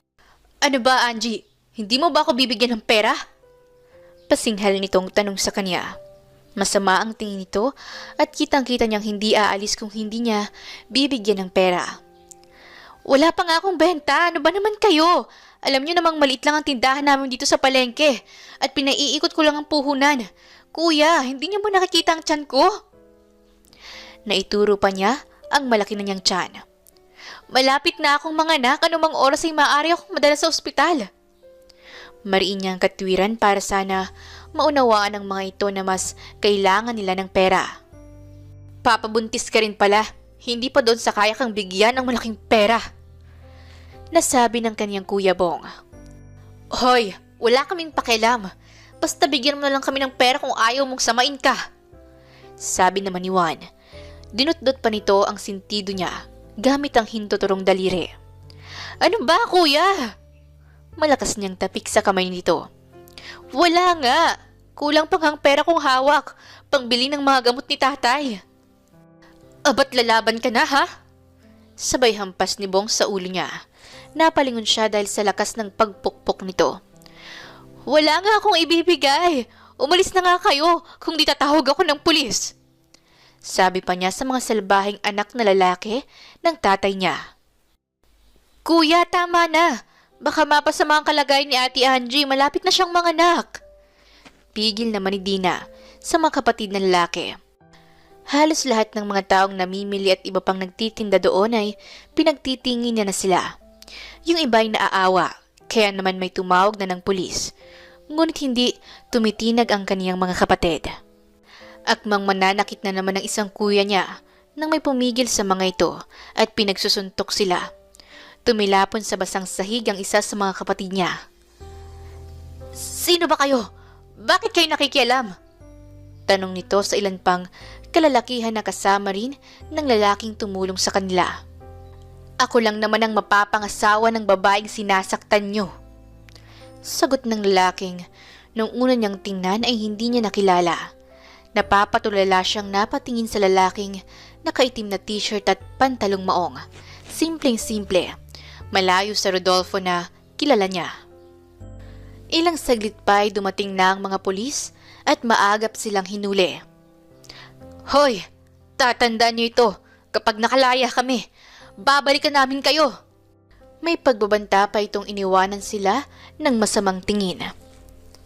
Ano ba, Angie? Hindi mo ba ako bibigyan ng pera? Pasinghal nitong tanong sa kanya. Masama ang tingin nito at kitang-kita niyang hindi aalis kung hindi niya bibigyan ng pera. Wala pa nga akong benta, ano ba naman kayo? Alam niyo namang maliit lang ang tindahan namin dito sa palengke at pinaiikot ko lang ang puhunan. Kuya, hindi niyo ba nakikita ang tiyan ko? Naituro pa niya ang malaki na niyang tiyan. Malapit na akong manganak, anumang oras ay maaari akong madala sa ospital. Mariin niyang katwiran para sana maunawaan ng mga ito na mas kailangan nila ng pera. Papabuntis ka rin pala, hindi pa doon sa kaya kang bigyan ng malaking pera. Nasabi ng kanyang Kuya Bong. Hoy, wala kaming pakialam. Basta bigyan mo na lang kami ng pera kung ayaw mong samain ka. Sabi naman ni Juan. Dinutdot pa nito ang sintido niya gamit ang hintuturong daliri. Ano ba, kuya? Malakas niyang tapik sa kamay nito. Wala nga. Kulang pang ang pera kong hawak. Pangbili ng mga gamot ni tatay. Abat lalaban ka na, ha? Sabay hampas ni Bong sa ulo niya. Napalingon siya dahil sa lakas ng pagpukpok nito. Wala nga akong ibibigay. Umalis na nga kayo kung di tatawag ako ng pulis. Sabi pa niya sa mga salbahing anak na lalaki ng tatay niya. Kuya, tama na. Baka mapasama ang kalagayan ni Ate Angie, malapit na siyang manganak. Pigil naman ni Dina sa mga kapatid na lalaki. Halos lahat ng mga taong namimili at iba pang nagtitinda doon ay pinagtitingin niya na sila. Yung iba ay naaawa, kaya naman may tumawag na ng pulis. Ngunit hindi tumitinag ang kaniyang mga kapatid. Akmang mananakit na naman ng isang kuya niya nang may pumigil sa mga ito at pinagsusuntok sila. Tumilapon sa basang sahig ang isa sa mga kapatid niya. Sino ba kayo? Bakit kayo nakikialam? Tanong nito sa ilan pang kalalakihan na kasama rin ng lalaking tumulong sa kanila. Ako lang naman ang mapapangasawa ng babaeng sinasaktan nyo. Sagot ng lalaking nung una niyang tingnan ay hindi niya nakilala. Napapatulala siyang napatingin sa lalaking nakaitim na t-shirt at pantalong maong. Simpleng-simple. Malayo sa Rodolfo na kilala niya. Ilang saglit pa ay dumating na ang mga pulis at maagap silang hinuli. Hoy! Tatandaan niyo ito. Kapag nakalaya kami, babalikan namin kayo. May pagbabanta pa itong iniwanan sila ng masamang tingin.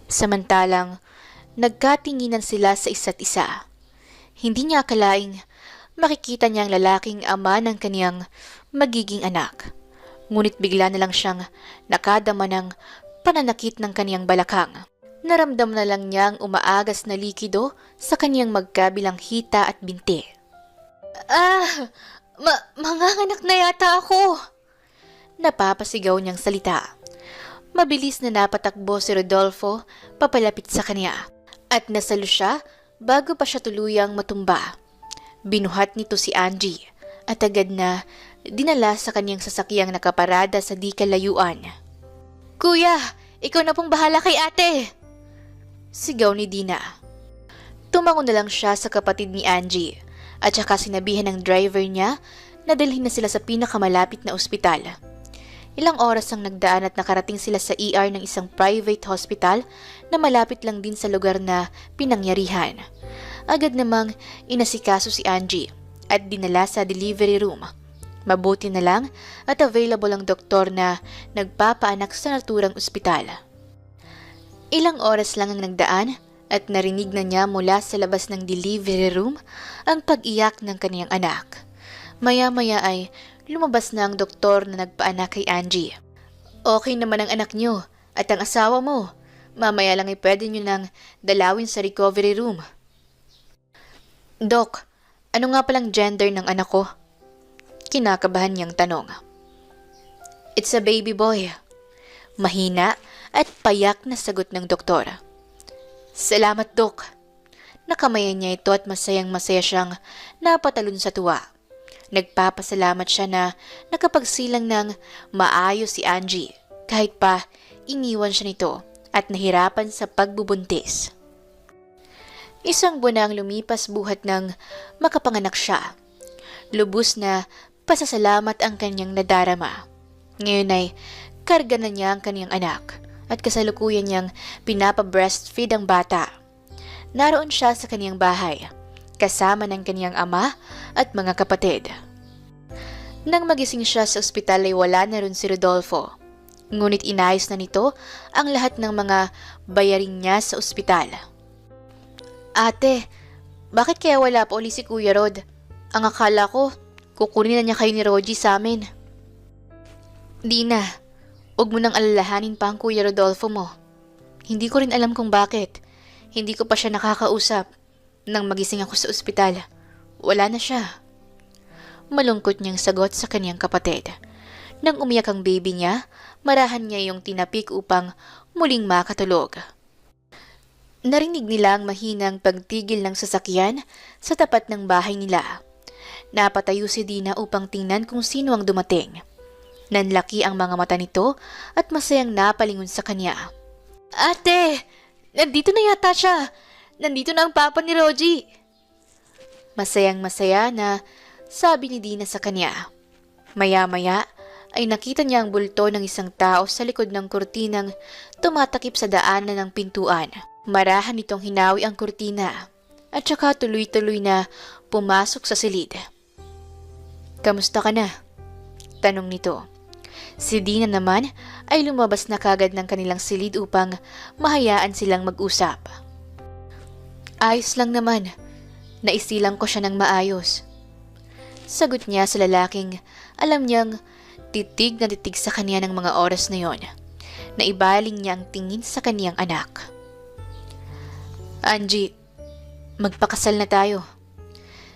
Samantalang, nagkatinginan sila sa isa't isa. Hindi niya akalaing makikita niya ang lalaking ama ng kaniyang magiging anak. Ngunit bigla na lang siyang nakadama ng pananakit ng kaniyang balakang. Naramdam na lang niyang umaagas na likido sa kaniyang magkabilang hita at binti. Manganganak na yata ako! Napapasigaw niyang salita. Mabilis na napatakbo si Rodolfo papalapit sa kaniya at nasalo siya bago pa siya tuluyang matumba. Binuhat nito si Angie at agad na dinala sa kanyang sasakyang nakaparada sa di kalayuan. Kuya, ikaw na pong bahala kay ate! Sigaw ni Dina. Tumango na lang siya sa kapatid ni Angie at saka sinabihan ng driver niya na dalhin na sila sa pinakamalapit na ospital. Ilang oras ang nagdaan at nakarating sila sa ER ng isang private hospital na malapit lang din sa lugar na pinangyarihan. Agad namang inasikaso si Angie at dinala sa delivery room. Mabuti na lang at available ang doktor na nagpapaanak sa naturang ospital. Ilang oras lang ang nagdaan at narinig na niya mula sa labas ng delivery room ang pag-iyak ng kaniyang anak. Maya-maya ay lumabas na ang doktor na nagpaanak kay Angie. Okay naman ang anak niyo at ang asawa mo. Mamaya lang ay pwede niyo nang dalawin sa recovery room. Dok, ano nga palang gender ng anak ko? Kinakabahan niyang tanong. It's a baby boy. Mahina at payak na sagot ng doktor. Salamat, Dok. Nakamayan niya ito at masayang-masaya siyang napatalon sa tuwa. Nagpapasalamat siya na nakapagsilang ng maayos si Angie kahit pa iniwan siya nito at nahirapan sa pagbubuntis. Isang buwan na ang lumipas buhat ng makapanganak siya. Lubos na pasasalamat ang kanyang nadarama. Ngayon ay karga na niya ang kanyang anak at kasalukuyan niyang pinapa-breastfeed ang bata. Naroon siya sa kanyang bahay, kasama ng kanyang ama at mga kapatid. Nang magising siya sa ospital ay wala na rin si Rodolfo. Ngunit inayos na nito ang lahat ng mga bayarin niya sa ospital. Ate, bakit kaya wala pa uli si Kuya Rod? Ang akala ko, kukunin na niya kayo ni Rogie sa amin. Di na, huwag mo nang alalahanin pa ang Kuya Rodolfo mo. Hindi ko rin alam kung bakit. Hindi ko pa siya nakakausap. Nang magising ako sa ospital, wala na siya. Malungkot niyang sagot sa kanyang kapatid. Nang umiyak ang baby niya, marahan niya yung tinapik upang muling makatulog. Narinig nila ang mahinang pagtigil ng sasakyan sa tapat ng bahay nila. Napatayo si Dina upang tingnan kung sino ang dumating. Nanlaki ang mga mata nito at masayang napalingon sa kanya. Ate! Nandito na yata siya! Nandito na ang papa ni Rogie! Masayang masaya na sabi ni Dina sa kanya. Maya-maya ay nakita niya ang bulto ng isang tao sa likod ng kurtinang tumatakip sa daanan ng pintuan. Marahan nitong hinawi ang kurtina at saka tuloy-tuloy na pumasok sa silid. Kamusta ka na? Tanong nito. Si Dina naman ay lumabas na kagad ng kanilang silid upang mahayaan silang mag-usap. Ayos lang naman. Naisilang ko siya ng maayos. Sagot niya sa lalaking alam niyang titig na titig sa kanya ng mga oras na yon. Naibaling niya ang tingin sa kaniyang anak. Angie, magpakasal na tayo.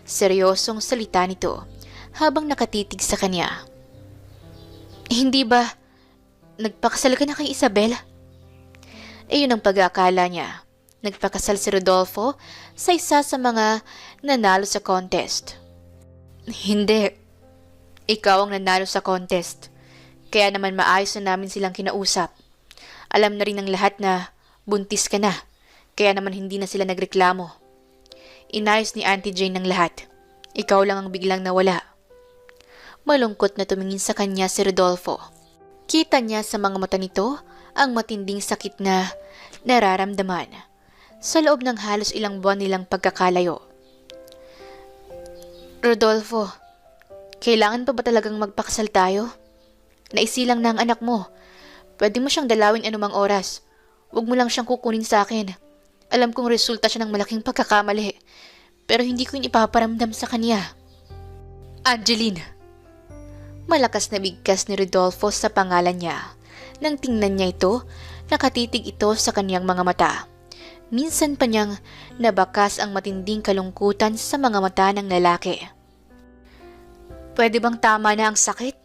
Seryosong salita nito habang nakatitig sa kanya. Hindi ba nagpakasal ka na kay Isabel? Iyon ang pag-aakala niya. Nagpakasal si Rodolfo sa isa sa mga nanalo sa contest. Hindi. Ikaw ang nanalo sa contest. Kaya naman maayos na namin silang kinausap. Alam na rin ng lahat na buntis ka na. Kaya naman hindi na sila nagreklamo. Inayos ni Auntie Jane ng lahat. Ikaw lang ang biglang nawala. Malungkot na tumingin sa kanya si Rodolfo. Kita niya sa mga mata nito ang matinding sakit na nararamdaman. Sa loob ng halos ilang buwan nilang pagkakalayo. Rodolfo, kailangan pa ba talagang magpakasal tayo? Naisilang na ang anak mo. Pwede mo siyang dalawin anumang oras. Huwag mo lang siyang kukunin sa akin. Alam kong resulta siya ng malaking pagkakamali. Pero hindi ko yun ipaparamdam sa kanya. Angeline! Malakas na bigkas ni Rodolfo sa pangalan niya. Nang tingnan niya ito, nakatitig ito sa kaniyang mga mata. Minsan pa niyang nabakas ang matinding kalungkutan sa mga mata ng lalaki. Pwede bang tama na ang sakit?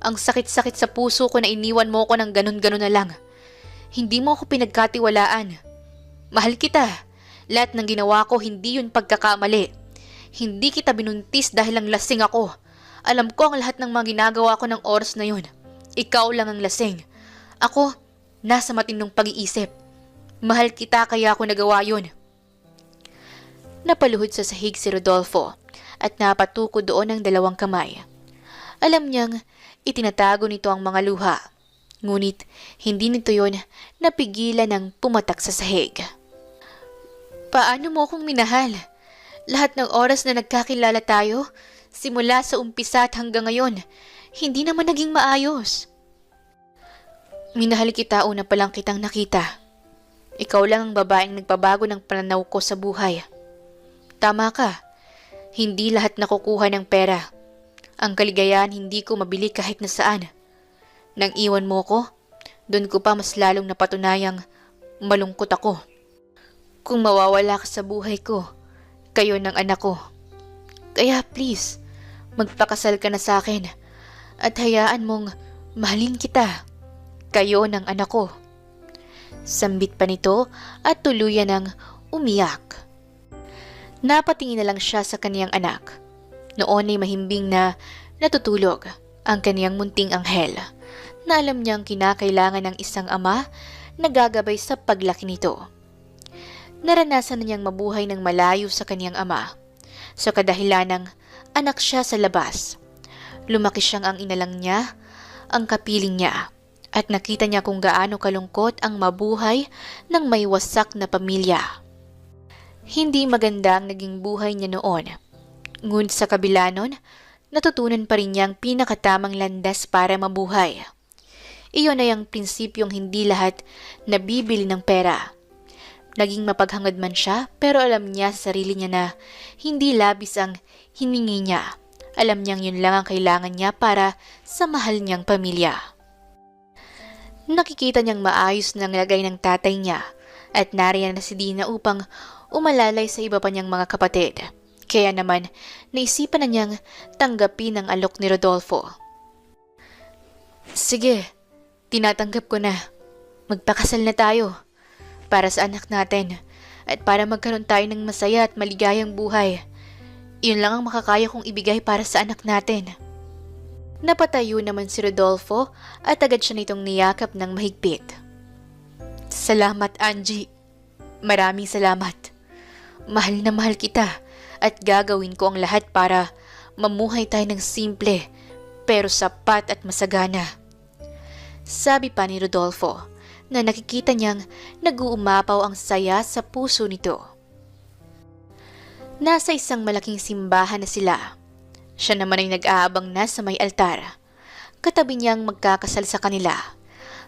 Ang sakit-sakit sa puso ko na iniwan mo ko ng ganun-ganun na lang. Hindi mo ako pinagkatiwalaan. Mahal kita. Lahat ng ginawa ko hindi yun pagkakamali. Hindi kita binuntis dahil lang lasing ako. Alam ko ang lahat ng mga ginagawa ko ng oras na yun. Ikaw lang ang lasing. Ako, nasa matinong pag-iisip. Mahal kita kaya ako nagawa yun. Napaluhod sa sahig si Rodolfo at napatuko doon ang dalawang kamay. Alam niyang itinatago nito ang mga luha. Ngunit hindi nito yon napigilan ng pumatak sa sahig. Paano mo akong minahal? Lahat ng oras na nagkakilala tayo, simula sa umpisa at hanggang ngayon, hindi naman naging maayos. Minahal kita una pa lang kitang nakita. Ikaw lang ang babaeng nagpabago ng pananaw ko sa buhay. Tama ka, hindi lahat nakukuha ng pera. Ang kaligayahan hindi ko mabili kahit na saan. Nang iwan mo ko, doon ko pa mas lalong napatunayang malungkot ako. Kung mawawala ka sa buhay ko, kayo ng anak ko. Kaya please, magpakasal ka na sa akin at hayaan mong mahalin kita. Kayo ng anak ko. Sambit pa nito at tuluyan ng umiyak. Napatingin na lang siya sa kaniyang anak. Noon ay mahimbing na natutulog ang kaniyang munting anghel na alam niyang kinakailangan ng isang ama na gagabay sa paglaki nito. Naranasan na niyang mabuhay ng malayo sa kaniyang ama. Sa kadahilan ng anak siya sa labas. Lumaki siyang ang inalang niya, ang kapiling niya, at nakita niya kung gaano kalungkot ang mabuhay ng may wasak na pamilya. Hindi maganda ang naging buhay niya noon. Ngunit sa kabila nun, natutunan pa rin niya ang pinakatamang landas para mabuhay. Iyon ay ang prinsipyong hindi lahat nabibili ng pera. Naging mapaghangad man siya, pero alam niya sa sarili niya na hindi labis ang hiningi niya. Alam niyang yun lang ang kailangan niya para sa mahal niyang pamilya. Nakikita niyang maayos ng lagay ng tatay niya at nariyan na si Dina upang umalalay sa iba pa niyang mga kapatid. Kaya naman, naisipan na niyang tanggapin ang alok ni Rodolfo. Sige, tinatanggap ko na. Magpakasal na tayo. Para sa anak natin at para magkaroon tayo ng masaya at maligayang buhay. Iyon lang ang makakaya kong ibigay para sa anak natin. Napatayo naman si Rodolfo at agad siya nitong niyakap ng mahigpit. Salamat, Angie. Maraming salamat. Mahal na mahal kita at gagawin ko ang lahat para mamuhay tayo ng simple pero sapat at masagana. Sabi pa ni Rodolfo na nakikita niyang nag-uumapaw ang saya sa puso nito. Nasa isang malaking simbahan na sila. Siya naman ay nag-aabang na sa may altar. Katabi niyang magkakasal sa kanila.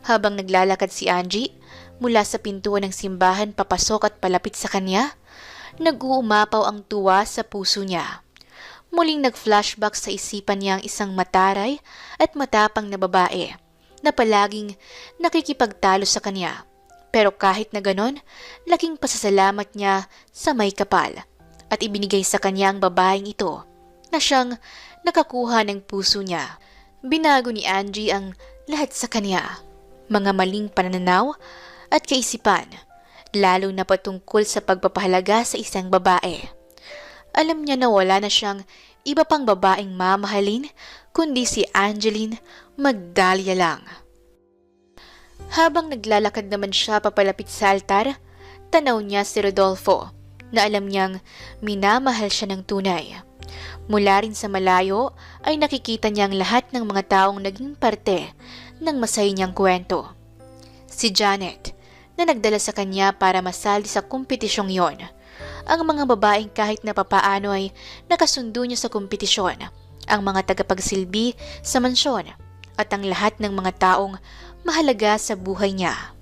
Habang naglalakad si Angie mula sa pintuan ng simbahan papasok at palapit sa kanya, nag-uumapaw ang tuwa sa puso niya. Muling nag-flashback sa isipan niya ang isang mataray at matapang na babae na palaging nakikipagtalo sa kanya. Pero kahit na ganon, laking pasasalamat niya sa may kapal at ibinigay sa kanya ang babaeng ito na siyang nakakuha ng puso niya. Binago ni Angie ang lahat sa kanya, mga maling pananaw at kaisipan, lalo na patungkol sa pagpapahalaga sa isang babae. Alam niya na wala na siyang iba pang babaeng mamahalin kundi si Angeline Magdalia lang. Habang naglalakad naman siya papalapit sa altar, tanaw niya si Rodolfo na alam niyang minamahal siya ng tunay. Mula rin sa malayo ay nakikita niya ang lahat ng mga taong naging parte ng masaya niyang kwento. Si Janet na nagdala sa kanya para masali sa kompetisyong yon. Ang mga babaeng kahit na papaano ay nakasundo niya sa kompetisyon, ang mga tagapagsilbi sa mansyon at ang lahat ng mga taong mahalaga sa buhay niya.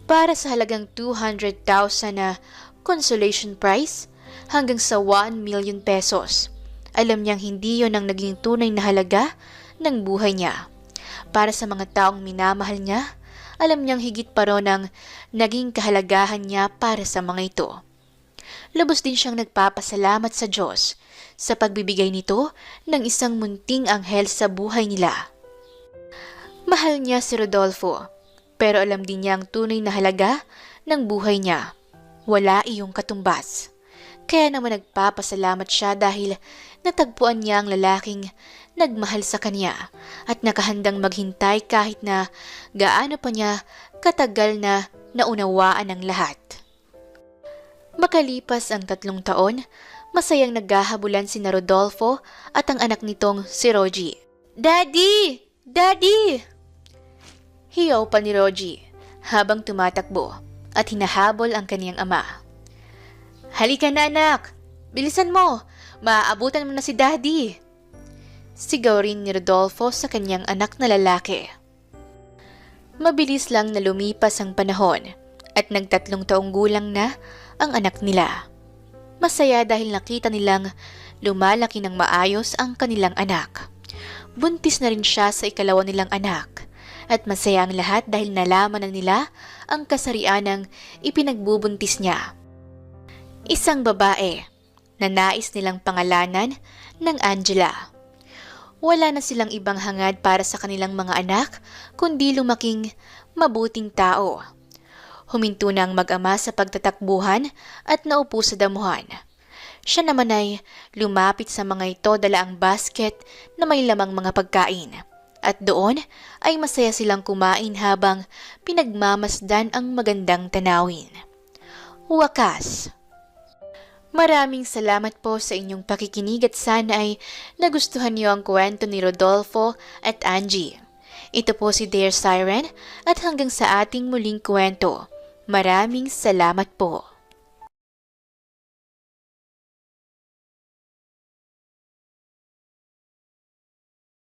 Para sa halagang 200,000 na consolation prize hanggang sa 1 million pesos, alam niyang hindi yon ang naging tunay na halaga ng buhay niya. Para sa mga taong minamahal niya, alam niyang higit pa ron ang naging kahalagahan niya para sa mga ito. Lubos din siyang nagpapasalamat sa Diyos sa pagbibigay nito ng isang munting anghel sa buhay nila. Mahal niya si Rodolfo, pero alam din niya ang tunay na halaga ng buhay niya. Wala iyong katumbas. Kaya naman nagpapasalamat siya dahil natagpuan niya ang lalaking nagmahal sa kanya at nakahandang maghintay kahit na gaano pa niya katagal na naunawaan ang lahat. Makalipas ang 3 taon, masayang naghahabulan sina Rodolfo at ang anak nitong si Rogie. Daddy! Daddy! Hiyaw pa ni Rogie habang tumatakbo at hinahabol ang kaniyang ama. Halika na anak! Bilisan mo! Maaabutan mo na si Daddy! Sigaw rin ni Rodolfo sa kanyang anak na lalaki. Mabilis lang na lumipas ang panahon at nag-3 taong gulang na ang anak nila. Masaya dahil nakita nilang lumalaki ng maayos ang kanilang anak. Buntis na rin siya sa 2 nilang anak. At masaya ang lahat dahil nalaman na nila ang kasarian ng ipinagbubuntis niya. Isang babae na nais nilang pangalanan ng Angela. Wala na silang ibang hangad para sa kanilang mga anak kundi lumaking mabuting tao. Huminto na ang mag-ama sa pagtatakbuhan at naupo sa damuhan. Siya naman ay lumapit sa mga ito dala ang basket na may lamang mga pagkain. At doon ay masaya silang kumain habang pinagmamasdan ang magandang tanawin. wakas. Maraming salamat po sa inyong pakikinig at sana ay nagustuhan niyo ang kwento ni Rodolfo at Angie. Ito po si Dear Siren at hanggang sa ating muling kwento. Maraming salamat po.